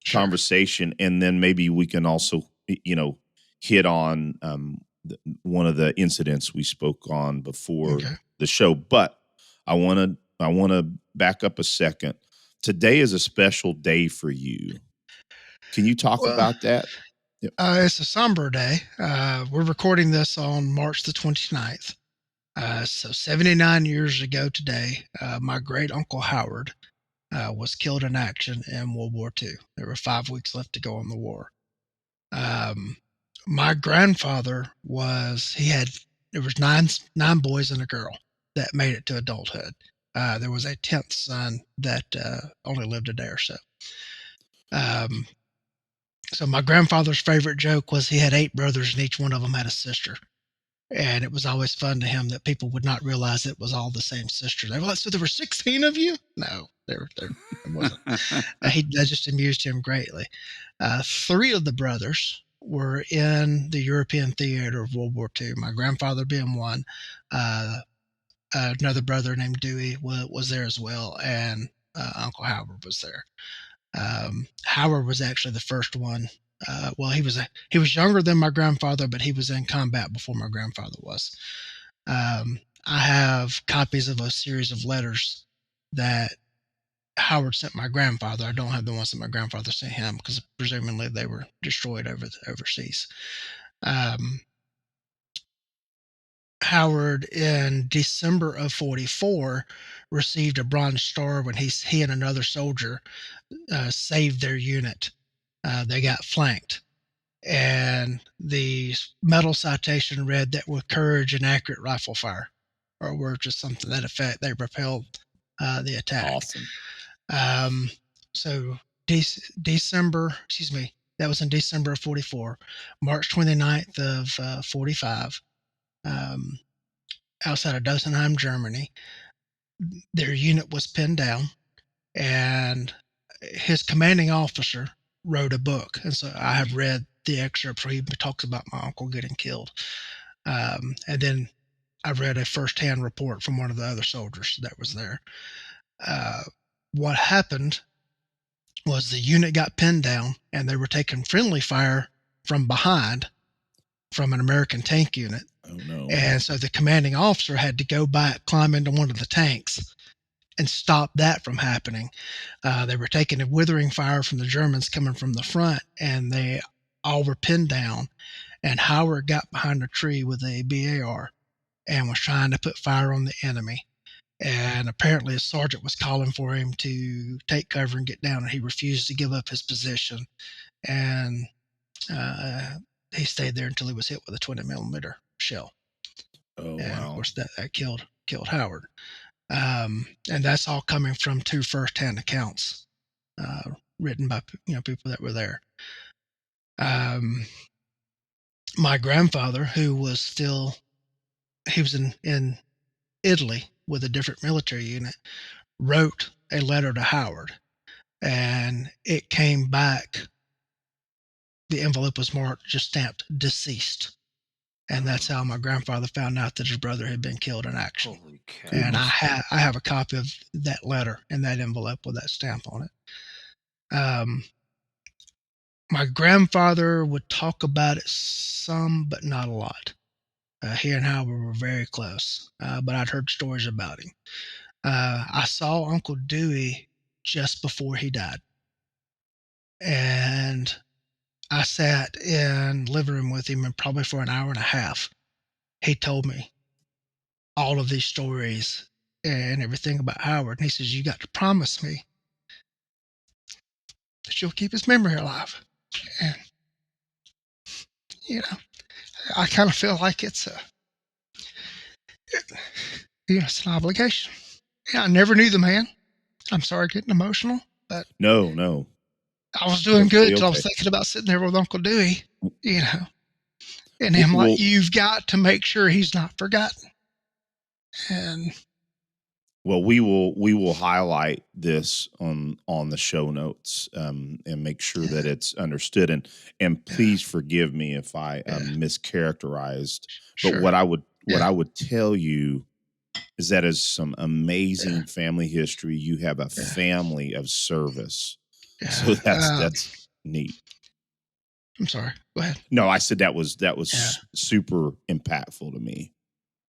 conversation, and then maybe we can also, you know, hit on one of the incidents we spoke on before the show. But I want to back up a second. Today is a special day for you. Can you talk about that? Yep. It's a somber day. We're recording this on March the 29th. So 79 years ago today, my great uncle Howard was killed in action in World War II. There were 5 weeks left to go in the war. My grandfather there was nine boys and a girl that made it to adulthood. There was a 10th son that only lived a day or so. So my grandfather's favorite joke was he had 8 brothers and each one of them had a sister. And it was always fun to him that people would not realize it was all the same sister. They were like, so there were 16 of you? No, there wasn't. That just amused him greatly. 3 of the brothers were in the European theater of World War II, my grandfather being one. Another brother named Dewey was there as well, and Uncle Howard was there. Howard was actually the first one. Well, he was younger than my grandfather, but he was in combat before my grandfather was. I have copies of a series of letters that Howard sent my grandfather. I don't have the ones that my grandfather sent him because presumably they were destroyed overseas. Howard in December of 44 received a Bronze Star when he and another soldier saved their unit. They got flanked, and the medal citation read that with courage and accurate rifle fire, or words just something to that effect, they repelled the attack. Awesome. So December, that was in December of 44. March 29th of 45, outside of Dosenheim, Germany, their unit was pinned down, and his commanding officer wrote a book. And so I have read the excerpts where he talks about my uncle getting killed. And then I read a firsthand report from one of the other soldiers that was there. What happened was the unit got pinned down, and they were taking friendly fire from behind from an American tank unit. Oh, no. And so the commanding officer had to go back, climb into one of the tanks, and stop that from happening. They were taking a withering fire from the Germans coming from the front, and they all were pinned down. And Howard got behind a tree with a BAR and was trying to put fire on the enemy. And apparently a sergeant was calling for him to take cover and get down, and he refused to give up his position. And he stayed there until he was hit with a 20 millimeter shell. Oh, and wow. Of course, that killed Howard. And that's all coming from 2 firsthand accounts written by people that were there. My grandfather, who was in Italy with a different military unit, wrote a letter to Howard, and it came back. The envelope was marked, just stamped deceased. And that's how my grandfather found out that his brother had been killed in action. Holy cow. And I have a copy of that letter in that envelope with that stamp on it. My grandfather would talk about it some, but not a lot. He and Howard were very close, but I'd heard stories about him. I saw Uncle Dewey just before he died. And I sat in the living room with him, and probably for an hour and a half, he told me all of these stories and everything about Howard. And he says, you got to promise me that you'll keep his memory alive. And, I kind of feel like it's it's an obligation. Yeah, I never knew the man. I'm sorry getting emotional, but No. I was doing good till I was okay. thinking about sitting there with Uncle Dewey, and him Well, like, you've got to make sure he's not forgotten. And well, we will highlight this on the show notes, and make sure that it's understood. And please forgive me if I mischaracterized. But sure. what I would tell you is that is some amazing family history. You have a family of service, so that's neat. I'm sorry. Go ahead. No, I said that was super impactful to me.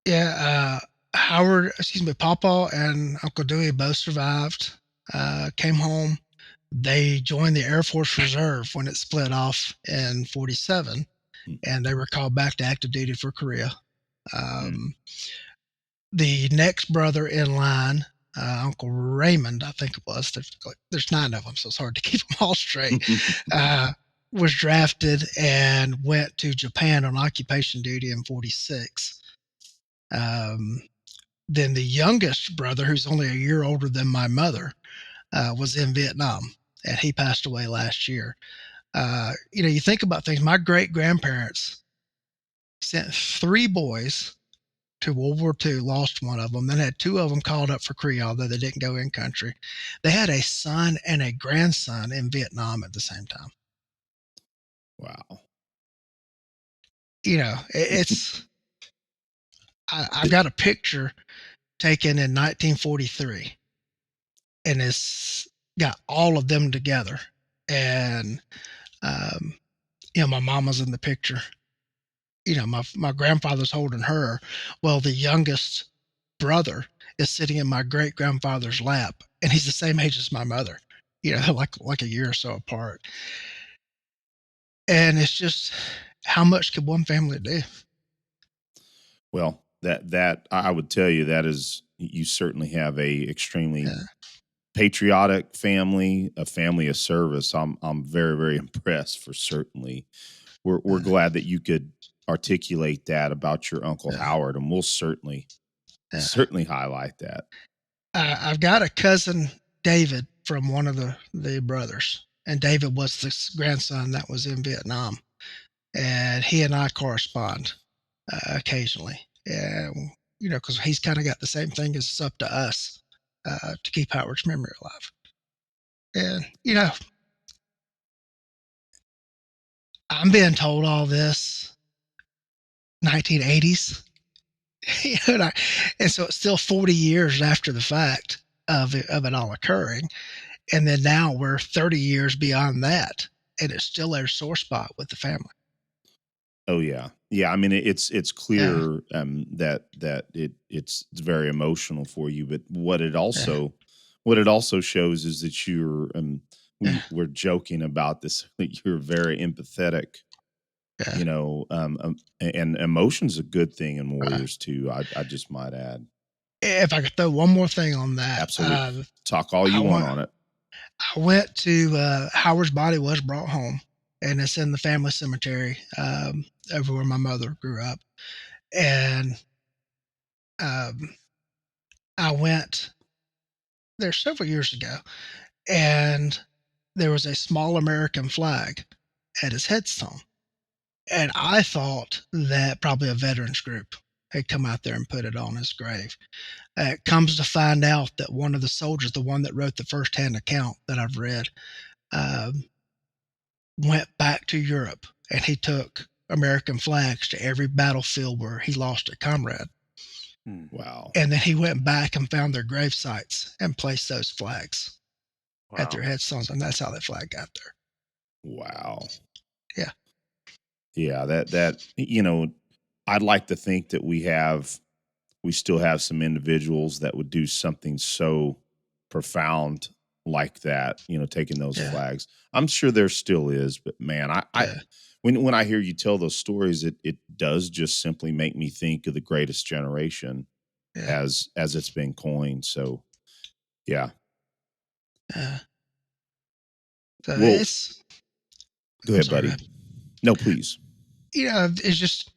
Yeah. Papa and Uncle Dewey both survived, came home. They joined the Air Force Reserve when it split off in 47, and they were called back to active duty for Korea. The next brother in line, Uncle Raymond, I think it was, there's 9 of them, so it's hard to keep them all straight, was drafted and went to Japan on occupation duty in 46. Then the youngest brother, who's only a year older than my mother, was in Vietnam, and he passed away last year. You think about things. My great-grandparents sent 3 boys to World War II, lost one of them, then had 2 of them called up for Korea, although they didn't go in country. They had a son and a grandson in Vietnam at the same time. Wow. It's I've got a picture taken in 1943, and it's got all of them together. And, my mama's in the picture. My grandfather's holding her. Well, the youngest brother is sitting in my great grandfather's lap, and he's the same age as my mother, like a year or so apart. And it's just, how much could one family do? Well, that I would tell you that is, you certainly have a extremely patriotic family, a family of service. I'm very, very impressed. For certainly, we're glad that you could articulate that about your Uncle Howard, and we'll certainly highlight that. I've got a cousin, David, from one of the brothers, and David was the grandson that was in Vietnam, and he and I correspond occasionally, because he's kind of got the same thing as it's up to us to keep Howard's memory alive. And I'm being told all this 1980s, and so it's still 40 years after the fact of it all occurring, and then now we're 30 years beyond that, and it's still a sore spot with the family. Oh yeah. I mean, it's clear that it's very emotional for you, but what it also shows is that you're we're joking about this, that you're very empathetic. And emotion's a good thing in warriors too. I just might add. If I could throw one more thing on that, absolutely, talk all you want on it. I went to Howard's body was brought home, and it's in the family cemetery over where my mother grew up. And I went there several years ago, and there was a small American flag at his headstone. And I thought that probably a veterans group had come out there and put it on his grave. It comes to find out that one of the soldiers, the one that wrote the first-hand account that I've read, went back to Europe, and he took American flags to every battlefield where he lost a comrade. Wow. And then he went back and found their grave sites and placed those flags at their headstones, and that's how that flag got there. Wow. Yeah. Yeah, that I'd like to think that we still have some individuals that would do something so profound like that, taking those flags. I'm sure there still is, but man, when I hear you tell those stories, it does just simply make me think of the greatest generation. as it's been coined. So, yeah. So Well, it's. Go ahead, buddy. No, please. It's just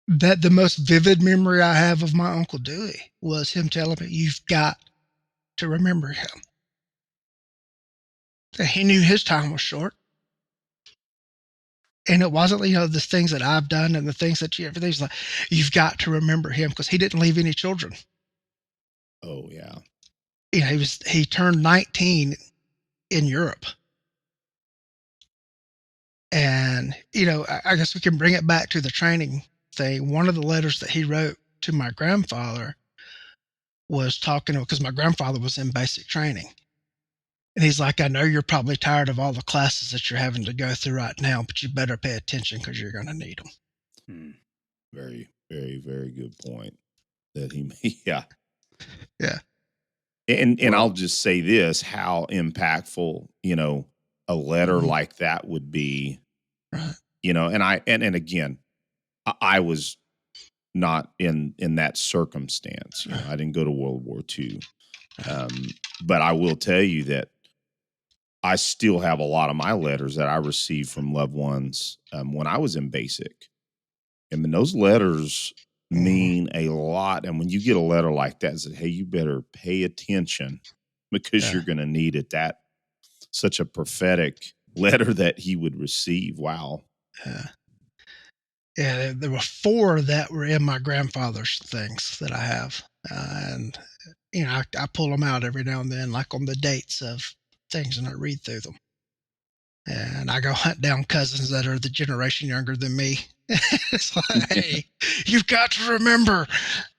that the most vivid memory I have of my Uncle Dewey was him telling me, "You've got to remember him." And he knew his time was short. And it wasn't, the things that I've done and the things that everything's like, you've got to remember him because he didn't leave any children. Oh, yeah. He turned 19 in Europe. And, I guess we can bring it back to the training thing. One of the letters that he wrote to my grandfather was talking, because my grandfather was in basic training. And he's like, "I know you're probably tired of all the classes that you're having to go through right now, but you better pay attention because you're going to need them." Very, very, very good point that he made. Yeah. Yeah. And I'll just say this, how impactful, a letter like that would be, right. And again, I was not in that circumstance. I didn't go to World War II. But I will tell you that I still have a lot of my letters that I received from loved ones when I was in basic. I mean, those letters mean a lot. And when you get a letter like that, say, "Hey, you better pay attention because you're going to need it." That such a prophetic letter that he would receive. Wow. Yeah, there were 4 that were in my grandfather's things that I have. And, I pull them out every now and then, like on the dates of things, and I read through them. And I go hunt down cousins that are the generation younger than me. It's like, "Hey, you've got to remember,"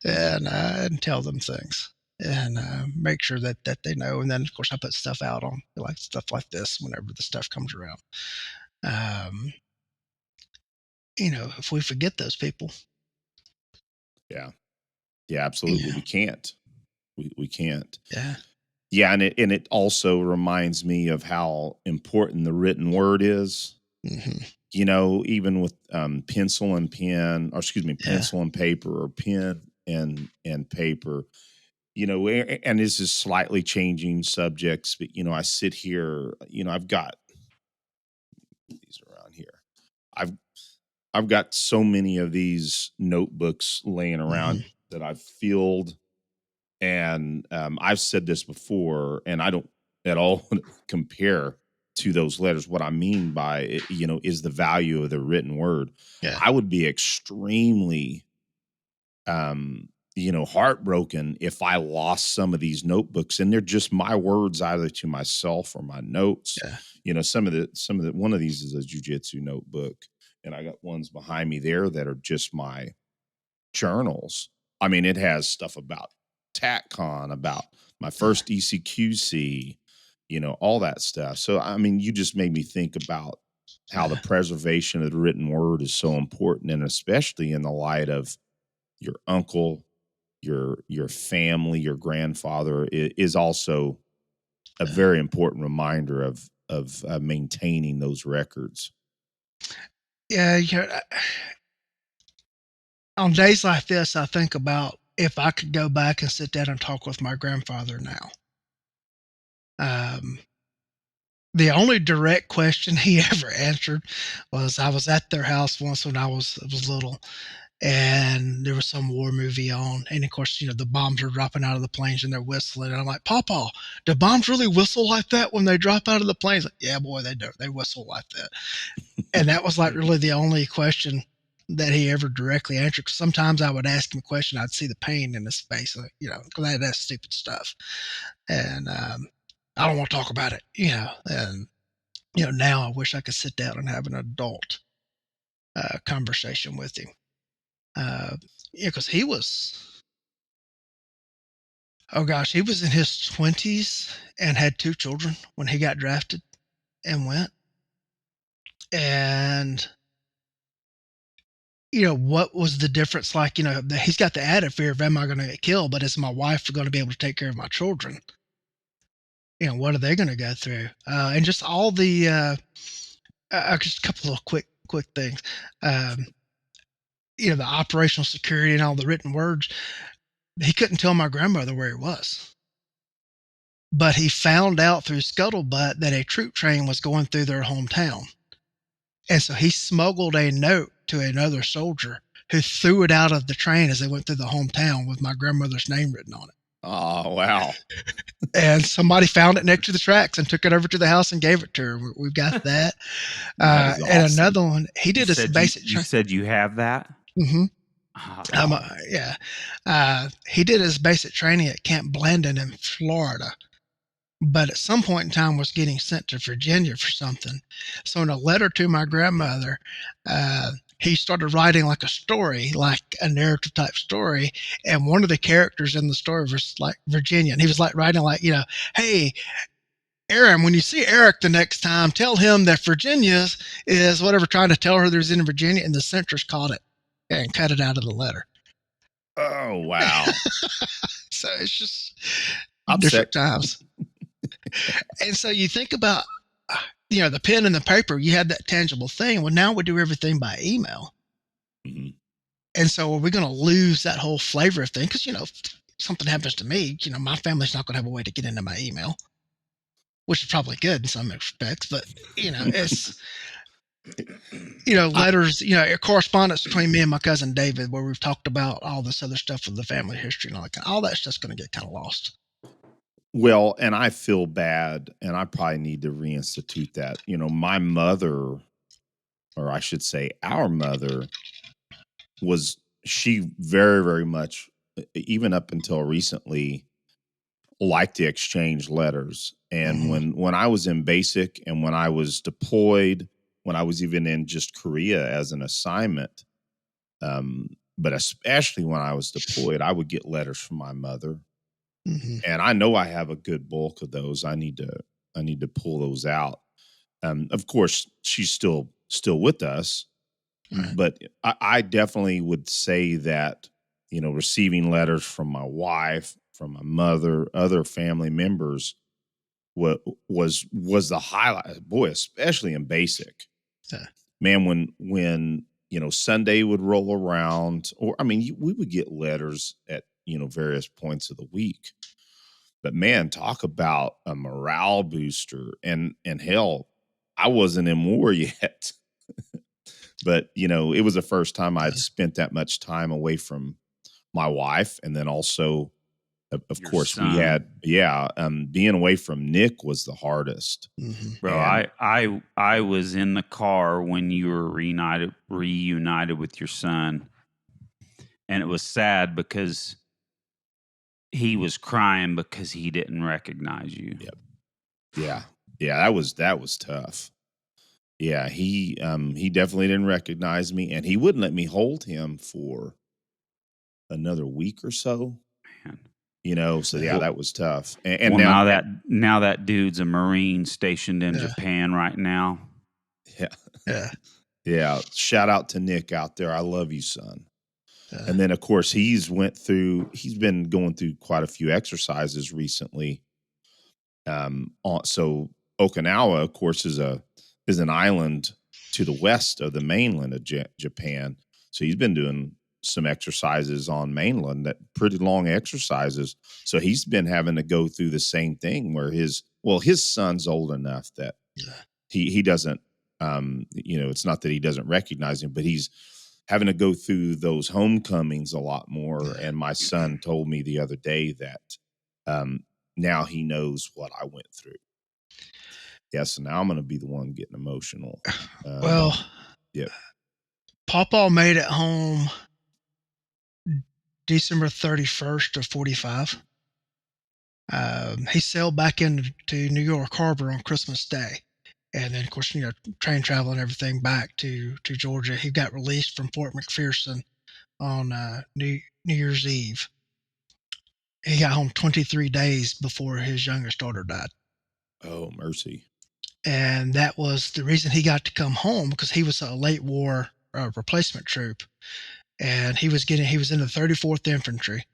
and tell them things and make sure that they know. And then, of course, I put stuff out on like stuff like this whenever the stuff comes around. If we forget those people. Yeah. Yeah, absolutely. We can't. We can't. Yeah. Yeah, and it also reminds me of how important the written word is. Even with pencil and pen, or excuse me, pencil and paper, or pen and paper. And this is slightly changing subjects, but I sit here. I've got these around here. I've got so many of these notebooks laying around that I've filled. And I've said this before, and I don't at all compare to those letters. What I mean by it, is the value of the written word. Yeah. I would be extremely, heartbroken if I lost some of these notebooks, and they're just my words either to myself or my notes. Yeah. Some of the one of these is a jiu-jitsu notebook, and I got ones behind me there that are just my journals. I mean, it has stuff about TACCON, about my first ECQC, all that stuff. So, I mean, you just made me think about how the preservation of the written word is so important, and especially in the light of your uncle, your family, your grandfather is also a very important reminder of maintaining those records. Yeah. On days like this, I think about if I could go back and sit down and talk with my grandfather now. The only direct question he ever answered was, I was at their house once when I was little, and there was some war movie on, and of course, the bombs are dropping out of the planes and they're whistling, and I'm like, "Papa, do bombs really whistle like that when they drop out of the planes?" Like, "Yeah, boy, they do. They whistle like that." And that was like really the only question that he ever directly answered. Cause sometimes I would ask him a question, I'd see the pain in his face, because I had that stupid stuff. And I don't want to talk about it, and, now I wish I could sit down and have an adult conversation with him. Because he was, oh gosh, he was in his 20s and had 2 children when he got drafted and went. And what was the difference? Like, he's got the added fear of, am I going to get killed? But is my wife going to be able to take care of my children? What are they going to go through? And just all the, just a couple of quick things. The operational security and all the written words. he couldn't tell my grandmother where he was. But he found out through scuttlebutt that a troop train was going through their hometown. And so he smuggled a note to another soldier who threw it out of the train as they went through the hometown with my grandmother's name written on it. Oh, wow. And somebody found it next to the tracks and took it over to the house and gave it to her. We've got that. That is And awesome. another one, he did his basic You said you have that? Mm-hmm. Oh. Yeah. He did his basic training at Camp Blandon in Florida, but at some point in time was getting sent to Virginia for something. So in a letter to my grandmother, he started writing like a story, like a narrative type story. And one of the characters in the story was like Virginia. And he was like writing like, hey, Aaron, when you see Eric the next time, tell him that Virginia is whatever, trying to tell her there's in Virginia. And the centrist caught it and cut it out of the letter. Oh, wow. So it's just Upset. different times. And so you think about, the pen and the paper, you had that tangible thing. Well, now we do everything by email. Mm-hmm. And so are we going to lose that whole flavor of thing? Because, if something happens to me, my family's not going to have a way to get into my email, which is probably good in some respects. But, it's, letters, correspondence between me and my cousin David, where we've talked about all this other stuff with the family history and all that stuff's going to get kind of lost. Well, and I feel bad, and I probably need to reinstitute that. My mother, or I should say our mother, she very, very much, even up until recently, liked to exchange letters. And when I was in basic and when I was deployed, when I was even in just Korea as an assignment, but especially when I was deployed, I would get letters from my mother. Mm-hmm. And I know I have a good bulk of those. I need to pull those out. Of course, she's still with us, right. But I definitely would say that receiving letters from my wife, from my mother, other family members, was the highlight. Boy, especially in basic. Yeah. Man, when Sunday would roll around, or we would get letters at various points of the week. But man, talk about a morale booster. And hell, I wasn't in war yet. But, it was the first time I'd spent that much time away from my wife. And then also, of course, son. We had, being away from Nick was the hardest. Mm-hmm. Bro, and I was in the car when you were reunited with your son. And it was sad because he was crying because he didn't recognize you. Yep. Yeah. That was tough. Yeah. He definitely didn't recognize me, and he wouldn't let me hold him for another week or so. Man. So that was tough. And now that dude's a Marine stationed in Japan right now. Yeah. Yeah. Yeah. Shout out to Nick out there. I love you, son. And then, of course, he's been going through quite a few exercises recently. So Okinawa, of course, is an island to the west of the mainland of Japan. So he's been doing some exercises on mainland, that pretty long exercises. So he's been having to go through the same thing where his son's old enough that he doesn't, it's not that he doesn't recognize him, but he's having to go through those homecomings a lot more. And my son told me the other day that now he knows what I went through. So now I'm going to be the one getting emotional. Yeah. Pawpaw made it home December 31st of 45. He sailed back into New York Harbor on Christmas Day. And then, of course, train travel and everything back to Georgia. He got released from Fort McPherson on New Year's Eve. He got home 23 days before his youngest daughter died. Oh, mercy. And that was the reason he got to come home, because he was a late war replacement troop. And he was in the 34th Infantry.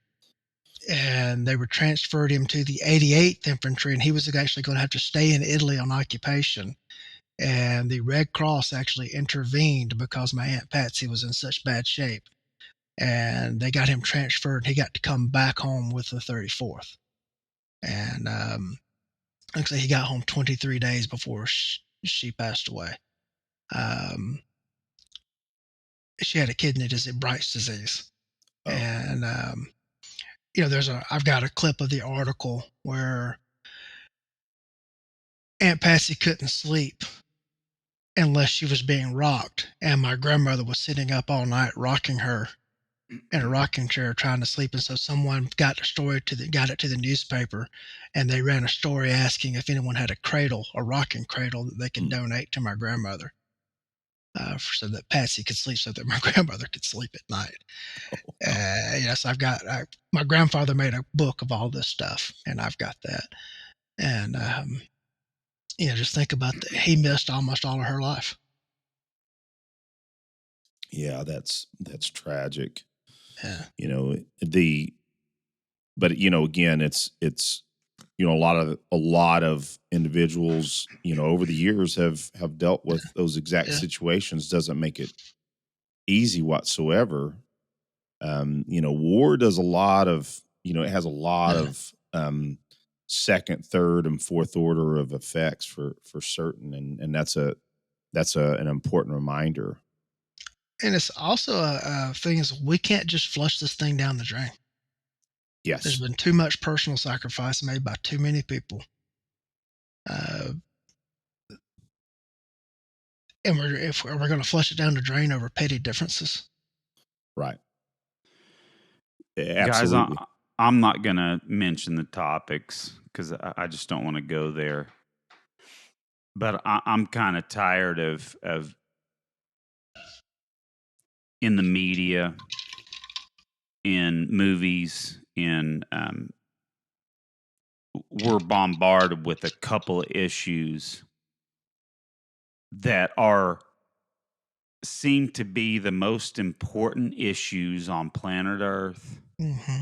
And they were transferred him to the 88th Infantry, and he was actually going to have to stay in Italy on occupation. And the Red Cross actually intervened because my Aunt Patsy was in such bad shape and they got him transferred. He got to come back home with the 34th. And actually, he got home 23 days before she passed away. She had a kidney disease, Bright's disease. Oh. And, I've got a clip of the article where Aunt Patsy couldn't sleep unless she was being rocked. And my grandmother was sitting up all night rocking her in a rocking chair trying to sleep. And so someone got it to the newspaper, and they ran a story asking if anyone had a rocking cradle that they could donate to my grandmother. So that Patsy could sleep, so that my grandmother could sleep at night. Yes, my grandfather made a book of all this stuff, and I've got that. And, just think about that. He missed almost all of her life. Yeah, that's tragic. Yeah. But again, it's a lot of individuals, over the years have dealt with those exact situations. Doesn't make it easy whatsoever. War does a lot of, it has a lot of second, third, and fourth order of effects for certain, and that's an important reminder. And it's also a thing is we can't just flush this thing down the drain. Yes. There's been too much personal sacrifice made by too many people. And we're going to flush it down the drain over petty differences. Right. Absolutely. Guys, I'm not going to mention the topics because I just don't want to go there. But I'm kind of tired of in the media, in movies, we're bombarded with a couple of issues that seem to be the most important issues on planet Earth. Mm-hmm.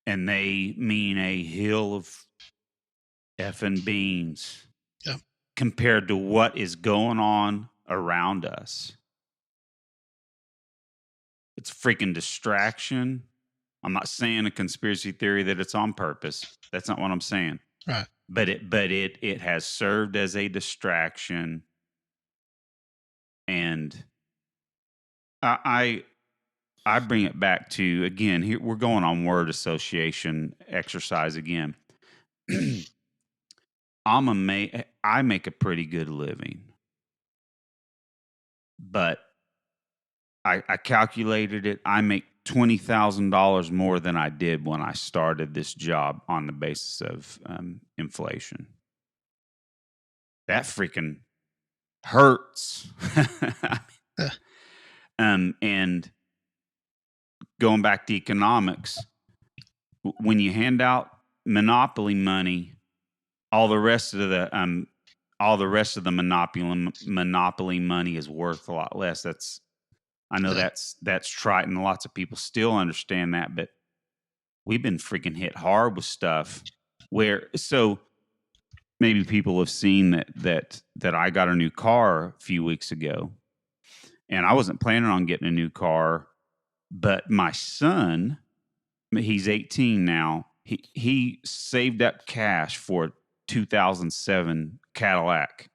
And they mean a hill of effing beans compared to what is going on around us. It's freaking distraction. I'm not saying a conspiracy theory that it's on purpose. That's not what I'm saying. Right. But it has served as a distraction. And I bring it back to, again, here we're going on word association exercise again. I make a pretty good living, but I calculated it. I make $20,000 more than I did when I started this job on the basis of inflation. That freaking hurts. And going back to economics, when you hand out monopoly money, all the rest of the monopoly money is worth a lot less. I know that's trite, and lots of people still understand that, but we've been freaking hit hard with stuff so maybe people have seen that I got a new car a few weeks ago, and I wasn't planning on getting a new car, but my son, he's 18 now, he saved up cash for a 2007 Cadillac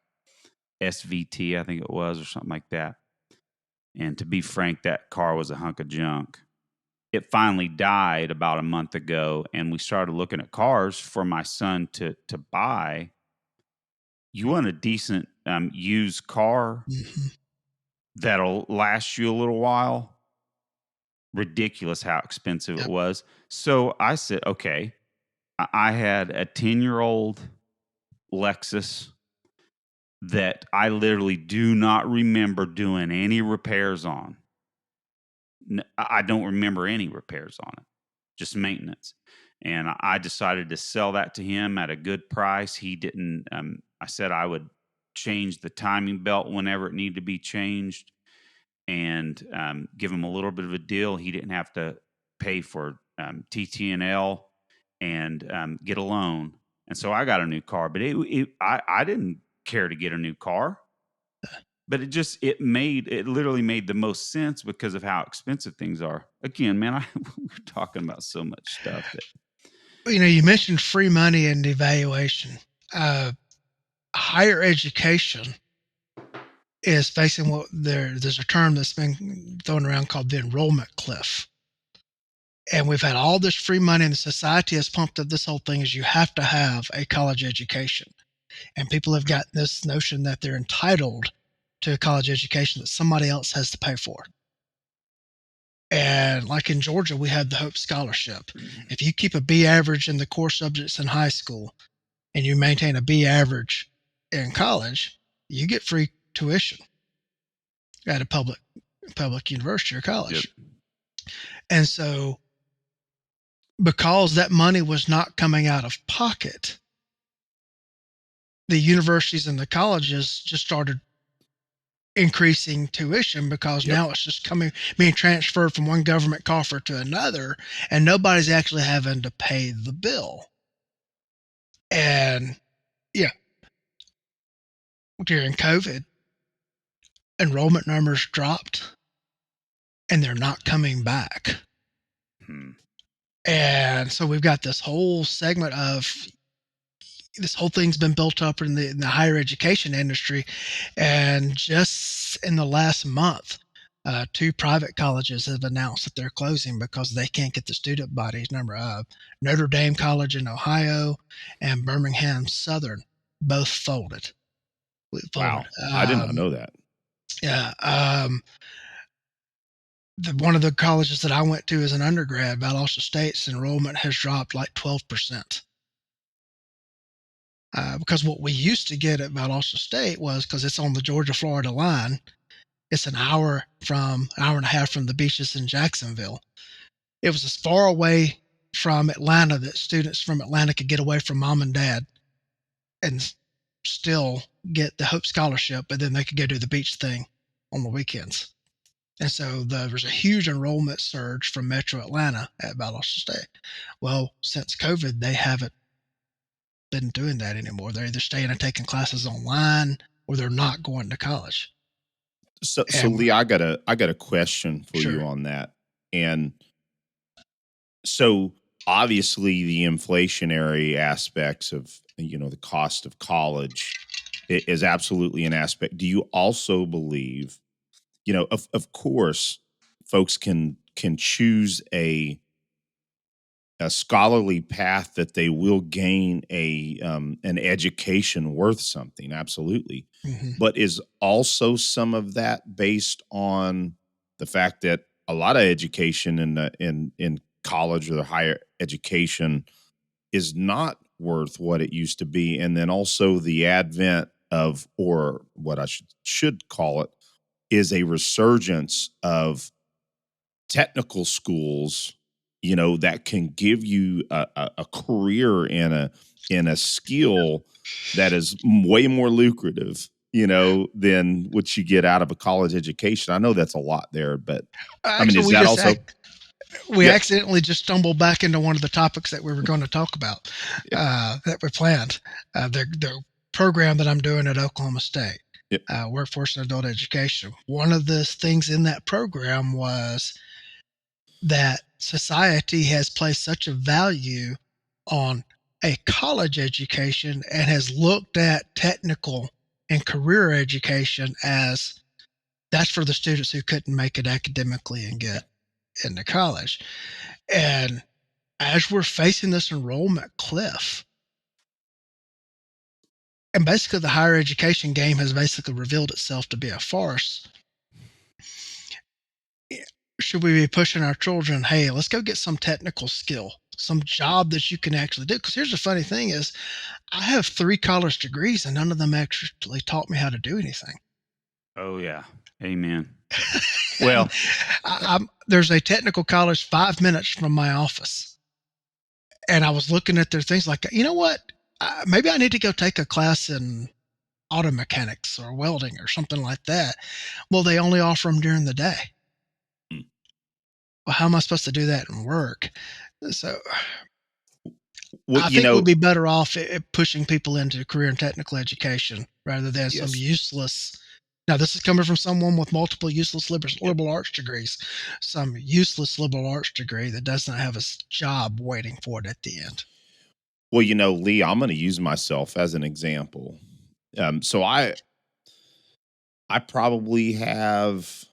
SVT, I think it was, or something like that. And to be frank, that car was a hunk of junk. It finally died about a month ago, and we started looking at cars for my son to buy. You want a decent used car that'll last you a little while? Ridiculous how expensive it was. So I said, okay, I had a 10-year-old Lexus that I literally do not remember doing any repairs on. I don't remember any repairs on it, just maintenance. And I decided to sell that to him at a good price. He didn't, I said I would change the timing belt whenever it needed to be changed, and give him a little bit of a deal. He didn't have to pay for TT&L and get a loan. And so I got a new car, but I didn't care to get a new car. but it literally made the most sense because of how expensive things are. Again, man, we're talking about so much stuff that. You mentioned free money and evaluation. Higher education is facing there's a term that's been thrown around called the enrollment cliff. And we've had all this free money, and the society has pumped up this whole thing is you have to have a college education. And people have got this notion that they're entitled to a college education that somebody else has to pay for. And like in Georgia, we have the Hope Scholarship. If you keep a B average in the core subjects in high school and you maintain a B average in college, you get free tuition at a public university or college. Yep. And so because that money was not coming out of pocket, the universities and the colleges just started increasing tuition because now it's just being transferred from one government coffer to another, and nobody's actually having to pay the bill. And during COVID, enrollment numbers dropped and they're not coming back. And so we've got this whole segment of this whole thing's been built up in the higher education industry. And just in the last month, 2 private colleges have announced that they're closing because they can't get the student bodies. Notre Dame College in Ohio and Birmingham Southern both folded. Wow. I did not know that. Yeah. One of the colleges that I went to as an undergrad, Valdosta State's enrollment has dropped like 12%. Because what we used to get at Valdosta State was, because it's on the Georgia-Florida line, it's an hour and a half from the beaches in Jacksonville. It was as far away from Atlanta that students from Atlanta could get away from mom and dad and still get the Hope Scholarship, but then they could go do the beach thing on the weekends. And so there was a huge enrollment surge from Metro Atlanta at Valdosta State. Well, since COVID, they haven't been doing that anymore. They're either staying and taking classes online or they're not going to college. So Lee, I got a question for you on that. And so obviously the inflationary aspects of, the cost of college is absolutely an aspect. Do you also believe, of course, folks can choose a scholarly path that they will gain an education worth something, absolutely. Mm-hmm. But is also some of that based on the fact that a lot of education in college or the higher education is not worth what it used to be, and then also the advent of, or what I should call it, is a resurgence of technical schools, that can give you a career in a skill that is way more lucrative, than what you get out of a college education. I know that's a lot there, but is that also? We accidentally just stumbled back into one of the topics that we were going to talk about that we planned. The program that I'm doing at Oklahoma State, Workforce and Adult Education. One of the things in that program was that society has placed such a value on a college education and has looked at technical and career education as that's for the students who couldn't make it academically and get into college. And as we're facing this enrollment cliff, and basically the higher education game has basically revealed itself to be a farce, should we be pushing our children, hey, let's go get some technical skill, some job that you can actually do? Because here's the funny thing is, I have 3 college degrees and none of them actually taught me how to do anything. Oh, yeah. Amen. Well, there's a technical college 5 minutes from my office. And I was looking at their things like, you know what? Maybe I need to go take a class in auto mechanics or welding or something like that. Well, they only offer them during the day. Well, how am I supposed to do that in work? So I think we'd be better off pushing people into career and technical education rather than some useless Now, this is coming from someone with multiple useless liberal arts degrees, some useless liberal arts degree that does not have a job waiting for it at the end. Well, Lee, I'm going to use myself as an example. So I probably have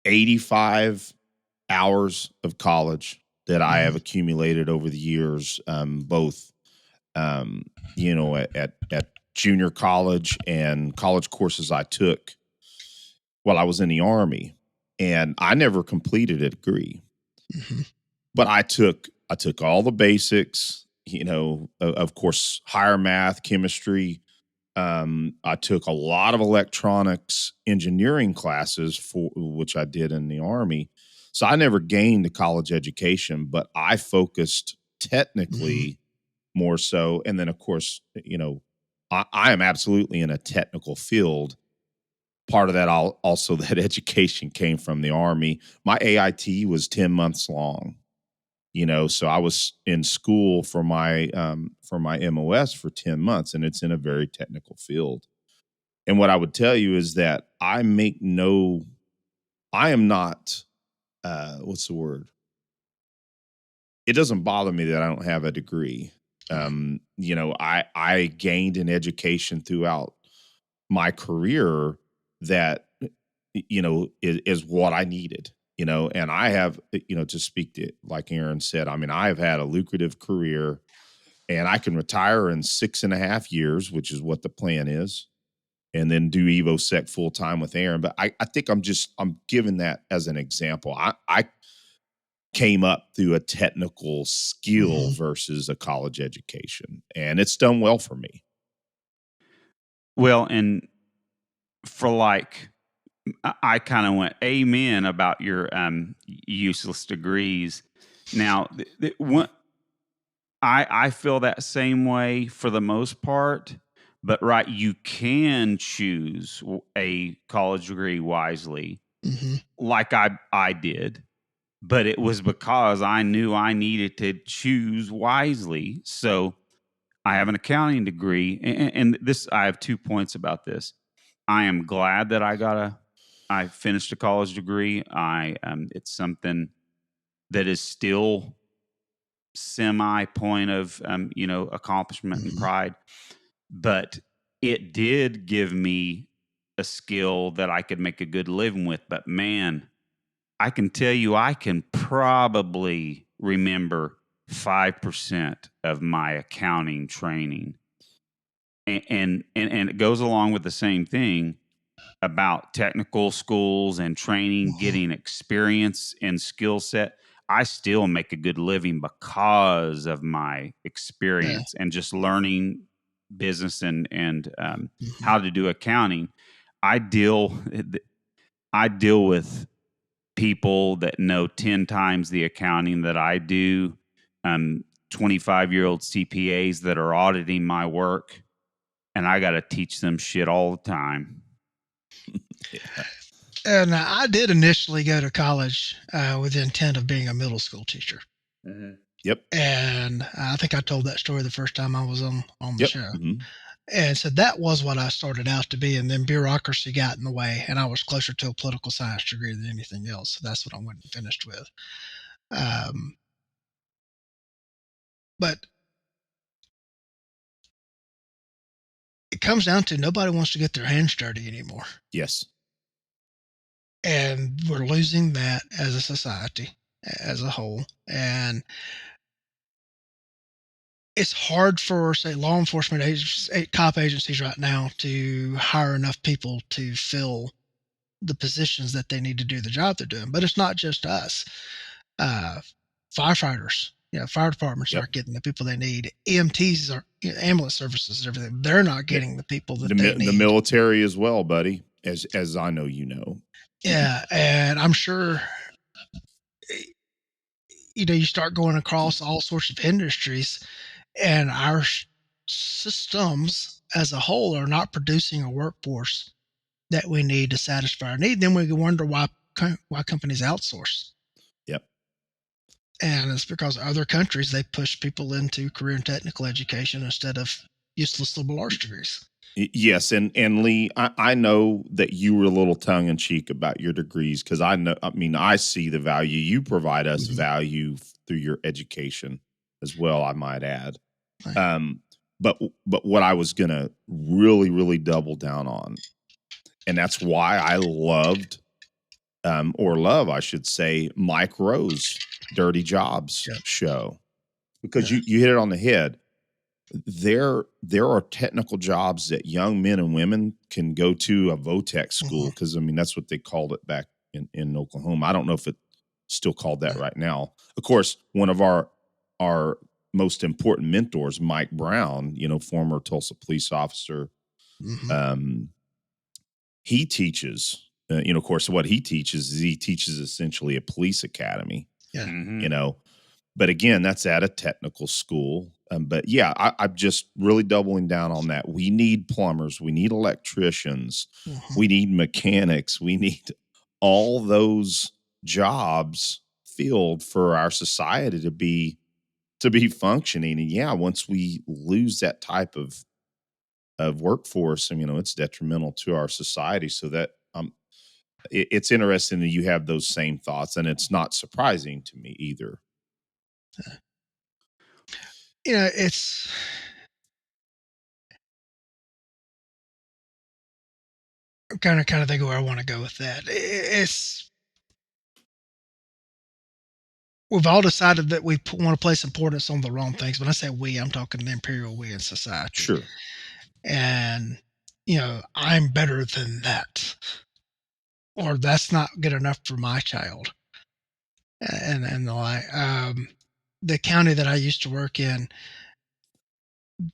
85 hours of college that I have accumulated over the years, both, at junior college and college courses I took while I was in the Army. And I never completed a degree, but I took all the basics, of course, higher math, chemistry. I took a lot of electronics engineering classes for which I did in the Army. So I never gained a college education, but I focused technically more so. And then, of course, I am absolutely in a technical field. Part of that also that education came from the Army. My AIT was 10 months long. So I was in school for my MOS for 10 months, and it's in a very technical field. And what I would tell you is that I am not, what's the word? It doesn't bother me that I don't have a degree. I gained an education throughout my career that, is what I needed. And I have, to speak to, like Aaron said, I mean, I've had a lucrative career and I can retire in 6.5 years, which is what the plan is, and then do EvoSec full time with Aaron. But I think I'm giving that as an example. I came up through a technical skill versus a college education, and it's done well for me. Well, and I kind of went amen about your useless degrees. Now, I feel that same way for the most part, but you can choose a college degree wisely, like I did, but it was because I knew I needed to choose wisely. So I have an accounting degree, and this, I have 2 points about this. I am glad that I finished a college degree. It's something that is still semi point of, accomplishment and pride, but it did give me a skill that I could make a good living with. But man, I can tell you, I can probably remember 5% of my accounting training. And it goes along with the same thing about technical schools and training, getting experience and skill set. I still make a good living because of my experience and just learning business and how to do accounting. I deal with people that know 10 times the accounting that I do. 25-year-old CPAs that are auditing my work, and I got to teach them shit all the time. And I did initially go to college with the intent of being a middle school teacher. Yep. And I think I told that story the first time I was on the show. And so that was what I started out to be. And then bureaucracy got in the way, and I was closer to a political science degree than anything else. So that's what I went and finished with. But it comes down to nobody wants to get their hands dirty anymore. Yes. And we're losing that as a society, as a whole. And it's hard for, say, law enforcement agencies, cop agencies right now to hire enough people to fill the positions that they need to do the job they're doing. But it's not just us. Firefighters, fire departments aren't getting the people they need. EMTs are, ambulance services and everything. They're not getting the people that they need. The military as well, buddy, as I know you know. Yeah, and I'm sure, you start going across all sorts of industries, and our systems as a whole are not producing a workforce that we need to satisfy our need. Then we wonder why companies outsource. Yep. And it's because other countries, they push people into career and technical education instead of useless liberal arts degrees. Yes, and Lee, I know that you were a little tongue in cheek about your degrees because I know. I mean, I see the value you provide us value through your education as well. I might add, Right. but what I was gonna really double down on, and that's why I loved, or love, I should say, Mike Rowe's Dirty Jobs Yep. show, because you hit it on the head. There are technical jobs that young men and women can go to a VOTEC school, because I mean that's what they called it back in Oklahoma. I don't know if it's still called that right now. Of course, one of our most important mentors, Mike Brown, former Tulsa police officer, he teaches. Of course, what he teaches is he teaches essentially a police academy. Yeah. But again, that's at a technical school. But yeah, I'm just really doubling down on that. We need plumbers. We need electricians. We need mechanics. We need all those jobs filled for our society to be functioning. And yeah, once we lose that type of workforce, and it's detrimental to our society. So that it's interesting that you have those same thoughts, and it's not surprising to me either. It's I'm kind of thinking where I want to go with that. We've all decided that we want to place importance on the wrong things. When I say we, I'm talking the imperial we in society. Sure. And I'm better than that, or that's not good enough for my child. And the county that I used to work in,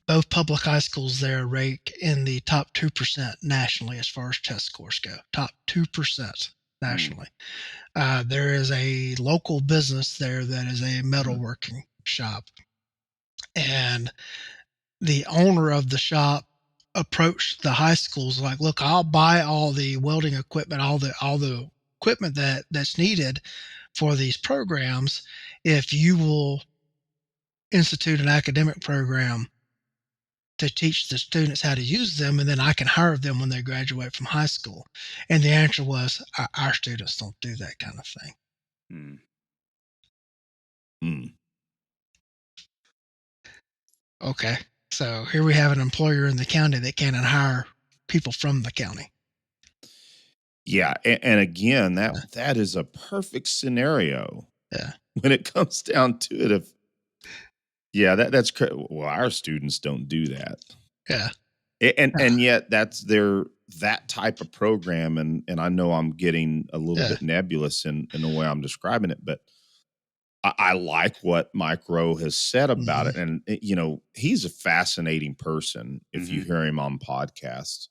both public high schools there rank in the top 2% nationally as far as test scores go. Top 2% nationally. There is a local business there that is a metalworking shop, and the owner of the shop approached the high schools like, "Look, I'll buy all the welding equipment, all the equipment that's needed for these programs if you will institute an academic program to teach the students how to use them, and then I can hire them when they graduate from high school." And the answer was, our students don't do that kind of thing. Okay, so here we have an employer in the county that can't hire people from the county. Yeah, and again, that is a perfect scenario. Yeah. When it comes down to it, that's well, our students don't do that. Yeah. And yet that's that type of program, and I know I'm getting a little bit nebulous in the way I'm describing it, but I like what Mike Rowe has said about it. And, he's a fascinating person if you hear him on podcasts.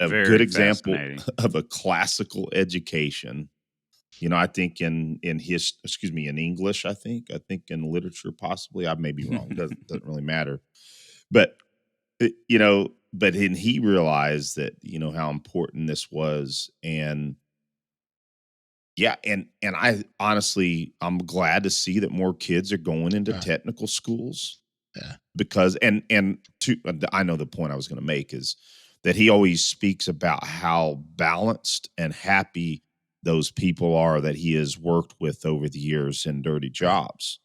A Very good example of a classical education. I think in English, I think in literature, possibly. I may be wrong. Doesn't really matter. But, but then he realized that, how important this was. And yeah, and I honestly, I'm glad to see that more kids are going into technical schools. Yeah. Because I know the point I was going to make is that he always speaks about how balanced and happy those people are that he has worked with over the years in Dirty Jobs.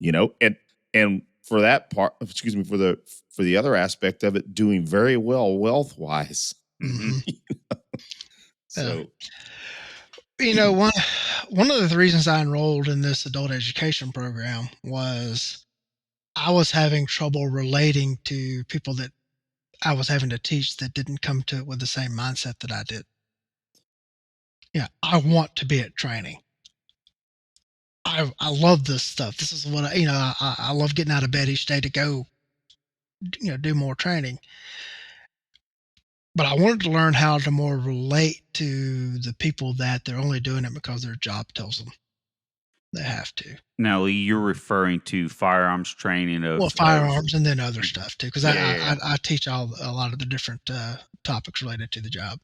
And for that part, for the other aspect of it, doing very well wealth-wise. So one of the reasons I enrolled in this adult education program was I was having trouble relating to people that I was having to teach that didn't come to it with the same mindset that I did. Yeah, I want to be at training. I love this stuff. This is what I love getting out of bed each day to go, do more training. But I wanted to learn how to more relate to the people that they're only doing it because their job tells them they have to. Now, Lee, you're referring to firearms training firearms and then other stuff too, because I teach a lot of the different topics related to the job,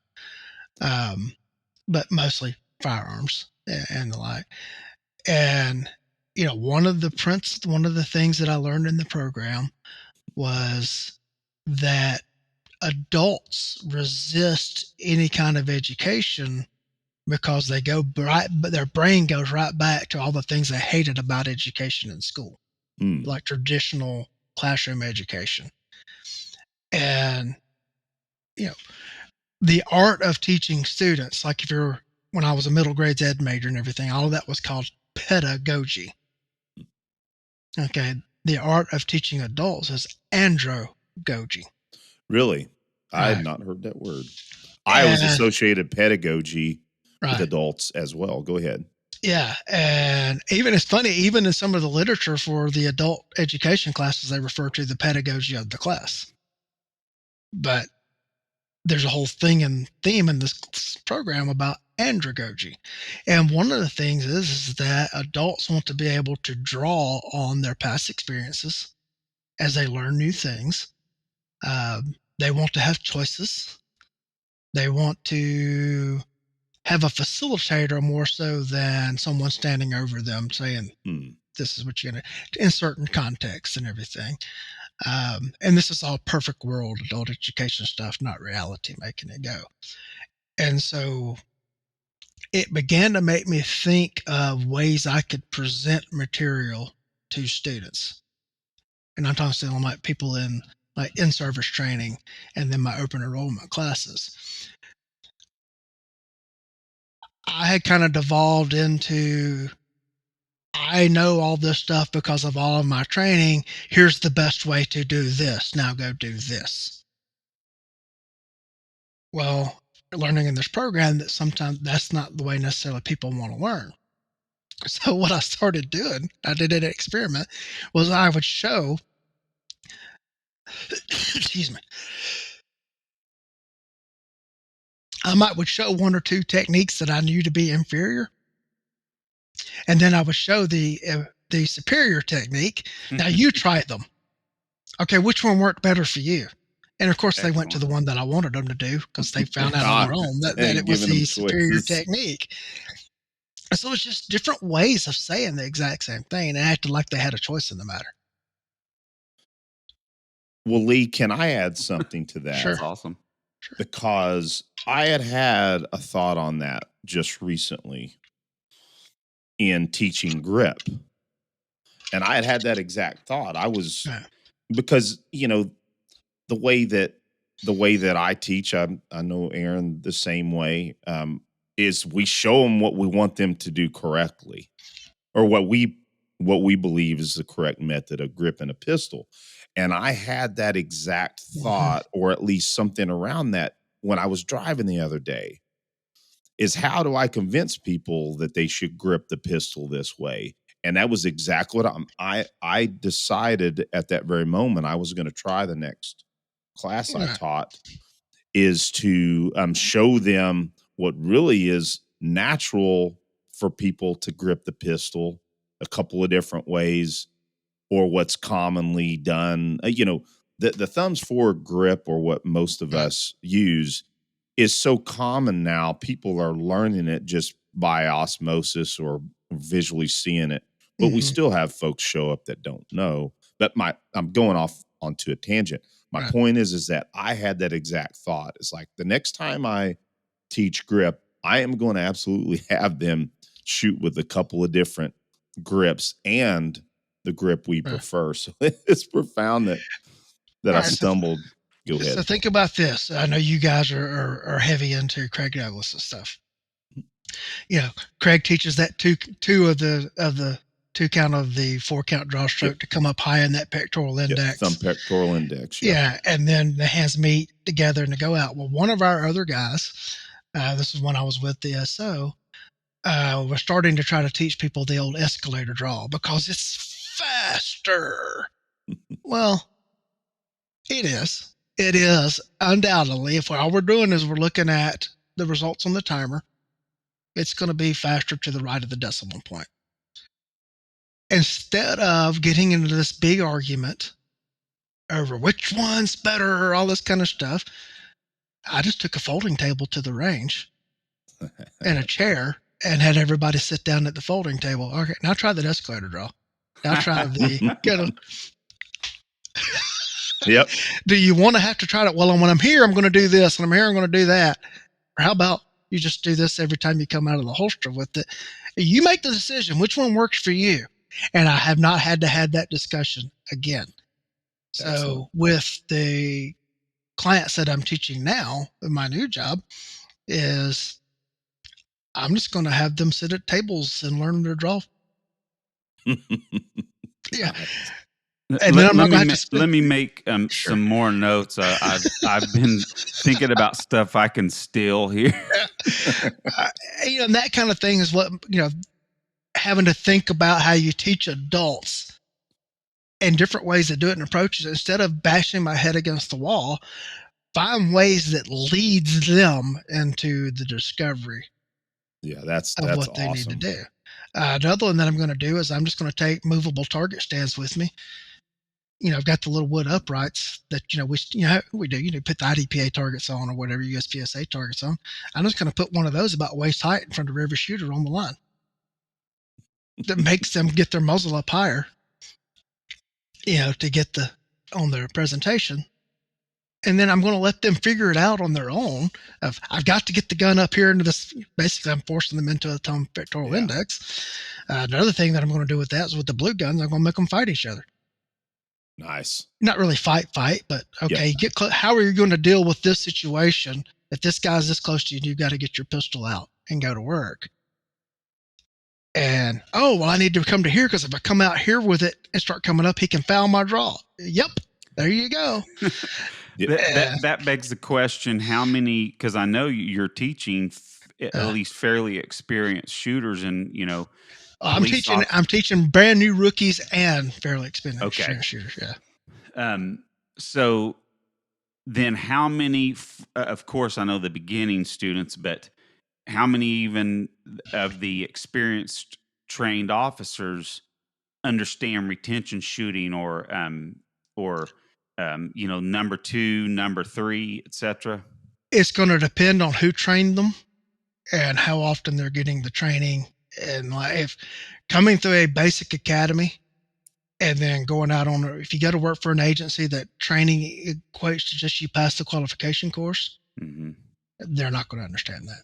but mostly firearms and the like. And one of the things that I learned in the program was that adults resist any kind of education because they go right, but their brain goes right back to all the things they hated about education in school, like traditional classroom education. And, you know, the art of teaching students, like when I was a middle grades ed major and everything, all of that was called pedagogy. Okay. The art of teaching adults is androgogy. Really? I had not heard that word. I always associated pedagogy with adults as well. Go ahead. Yeah. And even it's funny, even in some of the literature for the adult education classes, they refer to the pedagogy of the class. But there's a whole theme in this program about androgogy. And one of the things is that adults want to be able to draw on their past experiences as they learn new things. They want to have choices. They want to have a facilitator more so than someone standing over them saying, this is what you're going to, in certain contexts and everything. And this is all perfect world adult education stuff, not reality making it go. And so it began to make me think of ways I could present material to students. And I'm talking to like people in like in-service training and then my open enrollment classes. I had kind of devolved into, I know all this stuff because of all of my training. Here's the best way to do this. Now go do this. Well, learning in this program that sometimes that's not the way necessarily people want to learn. So what I started doing, I did an experiment, was I would show, excuse me, I would show one or two techniques that I knew to be inferior. And then I would show the superior technique. Now you try them. Okay, which one worked better for you? And of course, they went to the one that I wanted them to do because they found out on their own that it was the superior technique. And so it's just different ways of saying the exact same thing and acted like they had a choice in the matter. Well, Lee, can I add something to that? Sure. That's awesome. Sure. Because I had a thought on that just recently in teaching grip. And I had that exact thought. I was, because, you know, the way that I teach, I know Aaron the same way, is we show them what we want them to do correctly, or what we believe is the correct method of gripping a pistol. And I had that exact thought, or at least something around that when I was driving the other day, is how do I convince people that they should grip the pistol this way? And that was exactly what I decided at that very moment I was going to try the next class I taught, is to show them what really is natural for people to grip the pistol a couple of different ways, or what's commonly done. You know, the thumbs forward grip, or what most of us use, is so common now. People are learning it just by osmosis or visually seeing it. But we still have folks show up that don't know. But I'm going off onto a tangent. My point is that I had that exact thought. It's like the next time I teach grip, I am going to absolutely have them shoot with a couple of different grips and the grip we prefer. So it's profound that I stumbled. Go ahead. So think about this. I know you guys are heavy into Craig Douglas and stuff. You know, Craig teaches that two of the 2 count of the 4 count draw stroke to come up high in that pectoral index. Thumb pectoral index. Yeah. And then the hands meet together and to go out. Well, one of our other guys, this is when I was with the SO, we're starting to try to teach people the old escalator draw because it's faster. Well, it is. It is undoubtedly. If all we're doing is we're looking at the results on the timer, it's going to be faster to the right of the decimal point. Instead of getting into this big argument over which one's better or all this kind of stuff, I just took a folding table to the range and a chair and had everybody sit down at the folding table. Okay, now try the escalator draw. Now try the Yep. Do you want to have to try to, well, when I'm here, I'm going to do this, and I'm here, I'm going to do that. Or how about you just do this every time you come out of the holster with it? You make the decision which one works for you. And I have not had to have that discussion again. So Excellent. with the clients that I'm teaching now, my new job is I'm just going to have them sit at tables and learn to draw. Yeah. And then I'm not going to have to let me make Sure. some more notes. I've been thinking about stuff I can steal here. And that kind of thing is what, having to think about how you teach adults and different ways to do it and approaches. Instead of bashing my head against the wall, find ways that leads them into the discovery. Yeah, that's what awesome. They need to do. Another one that I'm going to do is I'm just going to take movable target stands with me. I've got the little wood uprights that, we do, put the IDPA targets on or whatever, USPSA targets on. I'm just going to put one of those about waist height in front of every shooter on the line. That makes them get their muzzle up higher, to get on their presentation. And then I'm going to let them figure it out on their own. I've got to get the gun up here into this. Basically, I'm forcing them into a tone pectoral index. Another thing that I'm going to do with that is with the blue guns, I'm going to make them fight each other. Nice. Not really fight, but okay. How are you going to deal with this situation? If this guy's this close to you, you've got to get your pistol out and go to work. And I need to come to here because if I come out here with it and start coming up, he can foul my draw. Yep, there you go. That begs the question: how many? Because I know you're teaching at least fairly experienced shooters, and I'm teaching brand new rookies and fairly experienced shooters. Yeah. So then, how many? Of course, I know the beginning students, but how many even of the experienced trained officers understand retention shooting or number 2, number 3, etc.? It's going to depend on who trained them and how often they're getting the training. And if coming through a basic academy and then going out if you go to work for an agency that training equates to just you pass the qualification course, they're not going to understand that.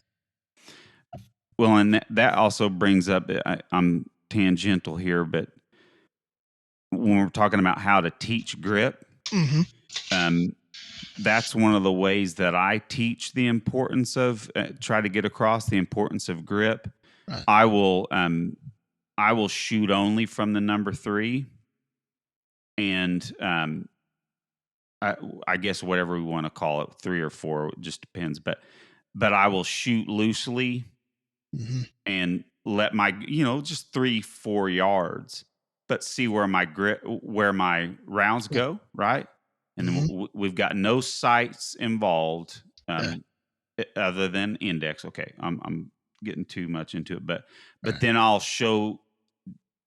Well, and that also brings up, I'm tangential here, but when we're talking about how to teach grip, that's one of the ways that I teach the importance of, try to get across the importance of grip. Right. I will shoot only from the number 3, and I guess whatever we want to call it, 3 or 4, it just depends. But I will shoot loosely and let my just 3-4 yards, but see where my grip, where my rounds go, right? And then we've got no sights involved other than index. Okay, I'm getting too much into it, but then I'll show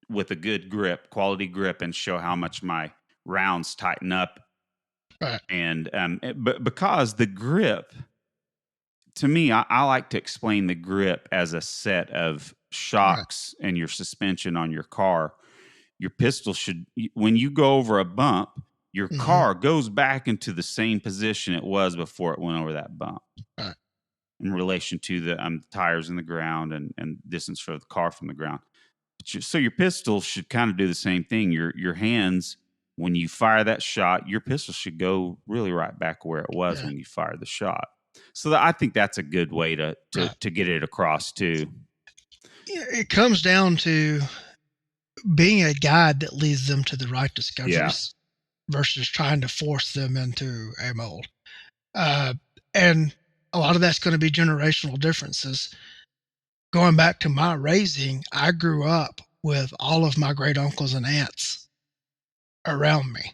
with a good grip, quality grip, and show how much my rounds tighten up. Right. And but because the grip, to me, I like to explain the grip as a set of shocks and your suspension on your car. Your pistol should, when you go over a bump, your car goes back into the same position it was before it went over that bump. Right. In relation to the tires in the ground and distance for the car from the ground. So your pistol should kind of do the same thing. Your hands, when you fire that shot, your pistol should go really right back where it was when you fired the shot. So I think that's a good way to get it across too. Yeah, it comes down to being a guide that leads them to the right discoveries versus trying to force them into a mold. And a lot of that's going to be generational differences. Going back to my raising, I grew up with all of my great uncles and aunts around me.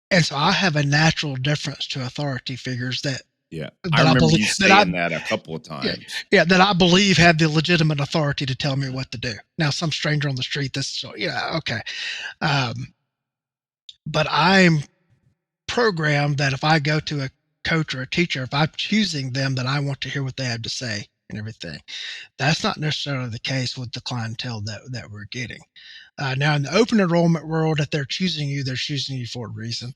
And so I have a natural difference to authority figures that I remember you saying that a couple of times. Yeah, that I believe have the legitimate authority to tell me what to do. Now, some stranger on the street, that's, okay. But I'm programmed that if I go to a coach or a teacher, if I'm choosing them, that I want to hear what they have to say and everything. That's not necessarily the case with the clientele that we're getting. Now, in the open enrollment world, if they're choosing you for a reason,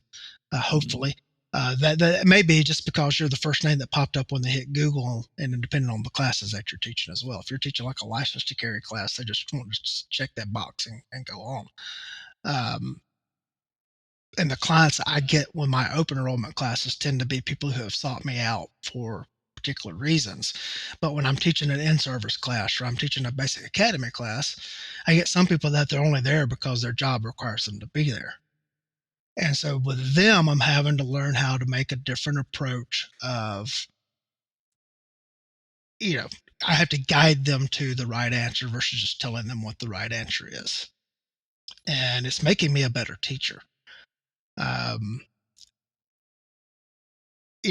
hopefully. That may be just because you're the first name that popped up when they hit Google, and depending on the classes that you're teaching as well. If you're teaching like a license to carry class, they just want to check that box and go on. And the clients I get when my open enrollment classes tend to be people who have sought me out for particular reasons. But when I'm teaching an in-service class or I'm teaching a basic academy class, I get some people that they're only there because their job requires them to be there. And so with them, I'm having to learn how to make a different approach of, I have to guide them to the right answer versus just telling them what the right answer is. And it's making me a better teacher.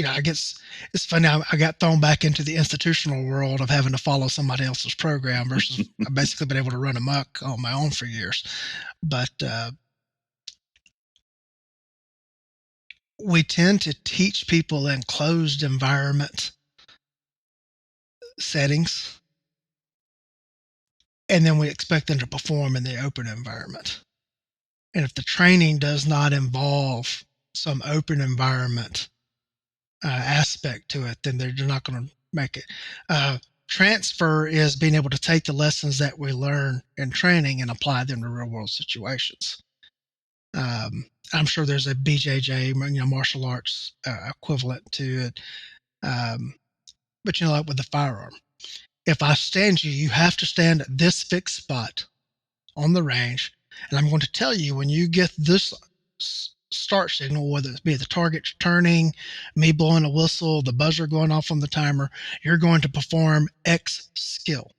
I guess it's funny. I got thrown back into the institutional world of having to follow somebody else's program versus I've basically been able to run amok on my own for years. But we tend to teach people in closed environment settings, and then we expect them to perform in the open environment. And if the training does not involve some open environment aspect to it, then they're not going to make it. Transfer is being able to take the lessons that we learn in training and apply them to real world situations. I'm sure there's a BJJ, martial arts equivalent to it. But like with the firearm, if I stand you, you have to stand at this fixed spot on the range. And I'm going to tell you when you get this start signal, whether it be the target turning, me blowing a whistle, the buzzer going off on the timer, you're going to perform X skill.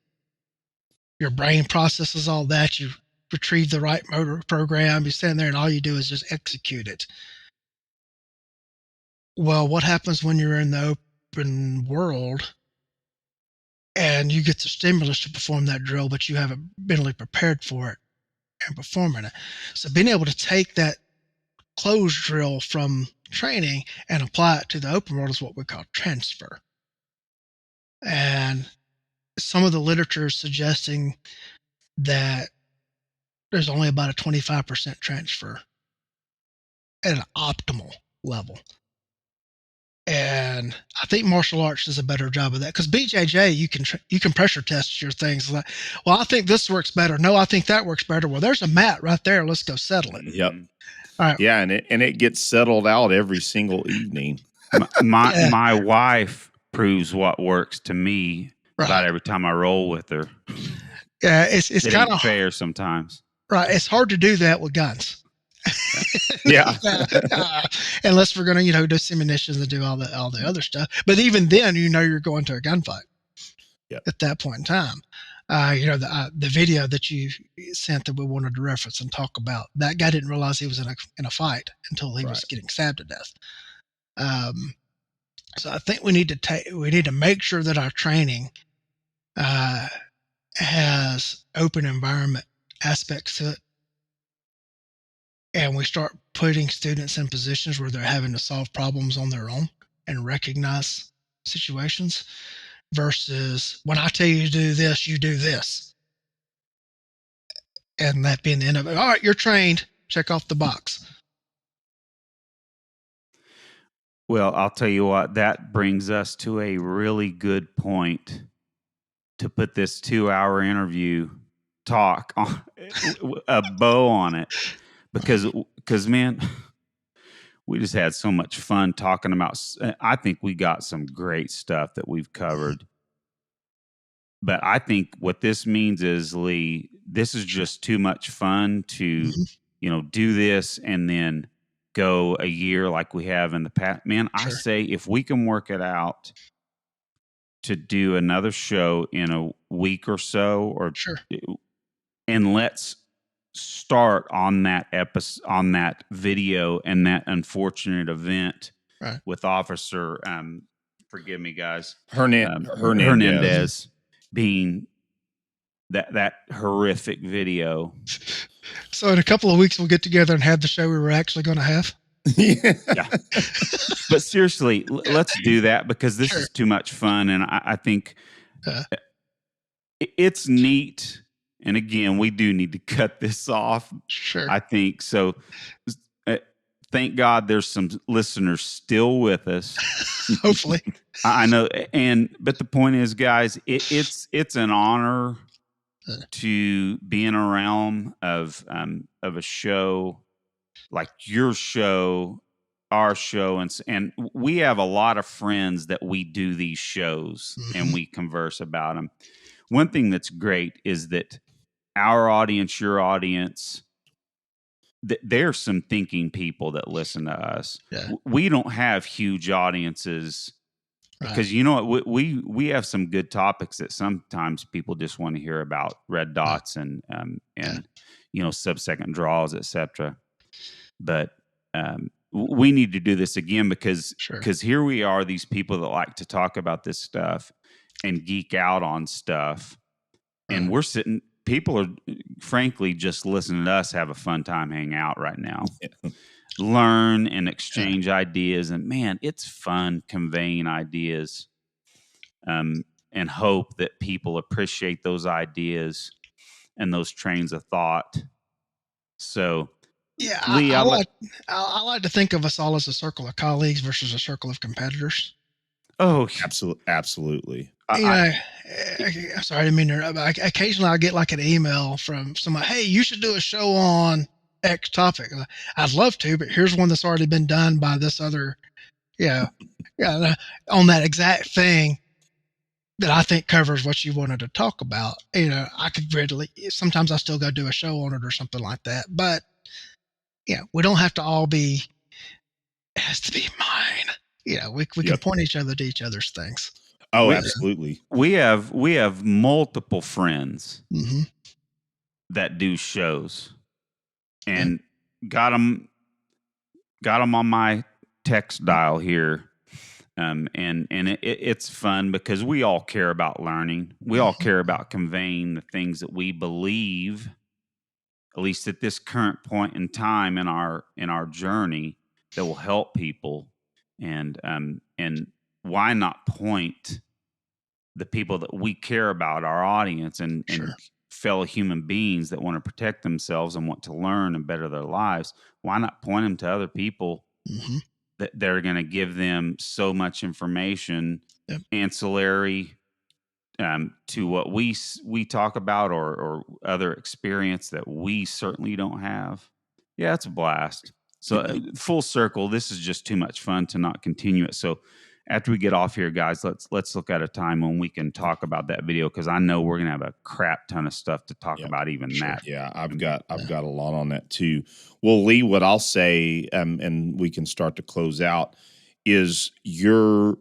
Your brain processes all that. You retrieve the right motor program. You stand there and all you do is just execute it. Well, what happens when you're in the open world and you get the stimulus to perform that drill, but you haven't mentally prepared for it and performing it? So being able to take that closed drill from training and apply it to the open world is what we call transfer. And some of the literature is suggesting that there's only about a 25% transfer at an optimal level. And I think martial arts does a better job of that, because BJJ, you can pressure test your things like, well, I think this works better. No, I think that works better. Well, there's a mat right there. Let's go settle it. Yep. All right. Yeah, and it gets settled out every single evening. My wife proves what works to me right. about every time I roll with her. Yeah, it's kind of fair sometimes. Right, it's hard to do that with guns. Yeah. Unless we're going to do simulations and do all the other stuff. But even then, you're going to a gunfight. Yep. At that point in time. The video that you sent that we wanted to reference and talk about, that guy didn't realize he was in a fight until he was getting stabbed to death. So I think we need to make sure that our training has open environment aspects to it. And we start putting students in positions where they're having to solve problems on their own and recognize situations versus when I tell you to do this, you do this. And that being the end of it. All right, you're trained. Check off the box. Well, I'll tell you what, that brings us to a really good point to put this 2-hour interview talk on a bow on it. Because man, we just had so much fun talking about, I think we got some great stuff that we've covered. But I think what this means is, Lee, this is just too much fun to, do this and then go a year like we have in the past. Man, sure. I say if we can work it out to do another show in a week or so, or sure. And let's start on that episode, on that video and that unfortunate event with Officer, forgive me guys, Hernandez being that horrific video. So in a couple of weeks, we'll get together and have the show we were actually going to have. Yeah. But seriously, let's do that because this is too much fun. And I think It's neat. And again, we do need to cut this off. Sure. I think so. Thank God there's some listeners still with us. Hopefully. I know. But the point is, guys, it's an honor to be in a realm of a show like your show, our show, and we have a lot of friends that we do these shows and we converse about them. One thing that's great is that our audience, your audience, there's some thinking people that listen to us. Yeah. We don't have huge audiences because you know what, we have some good topics that sometimes people just want to hear about, red dots and you know, sub-second draws, etc. But we need to do this again because here we are, these people that like to talk about this stuff and geek out on stuff, and we're sitting. People are frankly just listening to us have a fun time, hang out right now, learn and exchange ideas, and man, it's fun conveying ideas, and hope that people appreciate those ideas and those trains of thought. So. Yeah, Lee, I like to think of us all as a circle of colleagues versus a circle of competitors. Oh, absolutely. I'm sorry, I didn't mean to. Occasionally, I get like an email from someone, "Hey, you should do a show on X topic." I'd love to, but here's one that's already been done by this other, on that exact thing that I think covers what you wanted to talk about. You know, I could readily. Sometimes I still go do a show on it or something like that, but. Yeah, we don't have to all be. It has to be mine. Yeah, we can point each other to each other's things. Oh, absolutely. We have multiple friends that do shows, and got them on my text dial here, and it's fun because we all care about learning. We all care about conveying the things that we believe. At least at this current point in time in our journey, that will help people, and why not point the people that we care about, our audience, and fellow human beings that want to protect themselves and want to learn and better their lives? Why not point them to other people that they're going to give them so much information, ancillary. To what we talk about or other experience that we certainly don't have. Yeah, it's a blast. So full circle, this is just too much fun to not continue it. So after we get off here, guys, let's look at a time when we can talk about that video, because I know we're gonna have a crap ton of stuff to talk about that. Yeah, I've got a lot on that too. Well, Lee, what I'll say, and we can start to close out, is the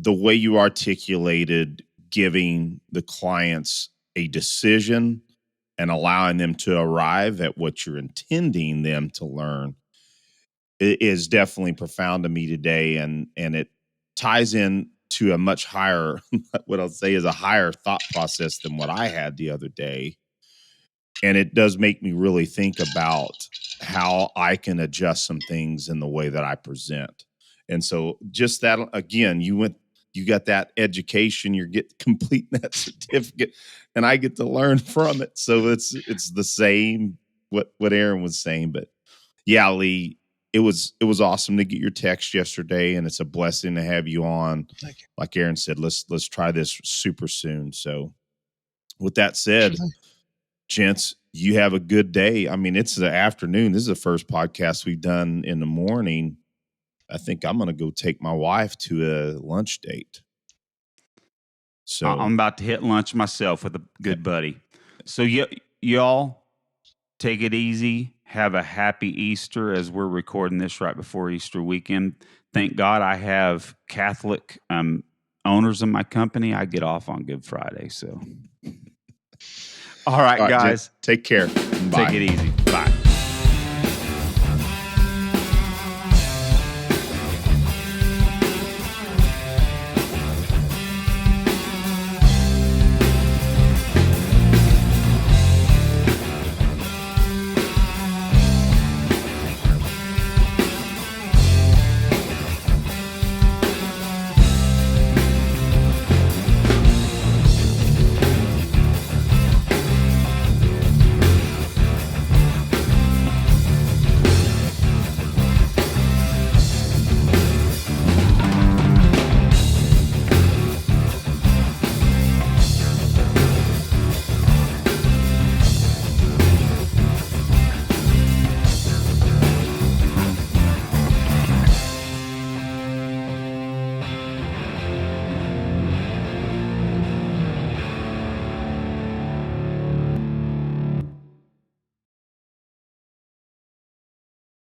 way you articulated giving the clients a decision and allowing them to arrive at what you're intending them to learn is definitely profound to me today. And it ties in to a much higher, what I'll say is a higher thought process than what I had the other day. And it does make me really think about how I can adjust some things in the way that I present. And so just that, again, you got that education, you're completing that certificate, and I get to learn from it. So it's the same what Aaron was saying. But yeah, Lee, it was awesome to get your text yesterday, and it's a blessing to have you on. Thank you. Like Aaron said, let's try this super soon. So with that said, gents, you have a good day. I mean, it's the afternoon. This is the first podcast we've done in the morning. I think I'm going to go take my wife to a lunch date. So I'm about to hit lunch myself with a good buddy. So y'all take it easy. Have a happy Easter, as we're recording this right before Easter weekend. Thank God I have Catholic owners in my company. I get off on Good Friday. So, all right, guys. Take care. Bye. Take it easy. Bye.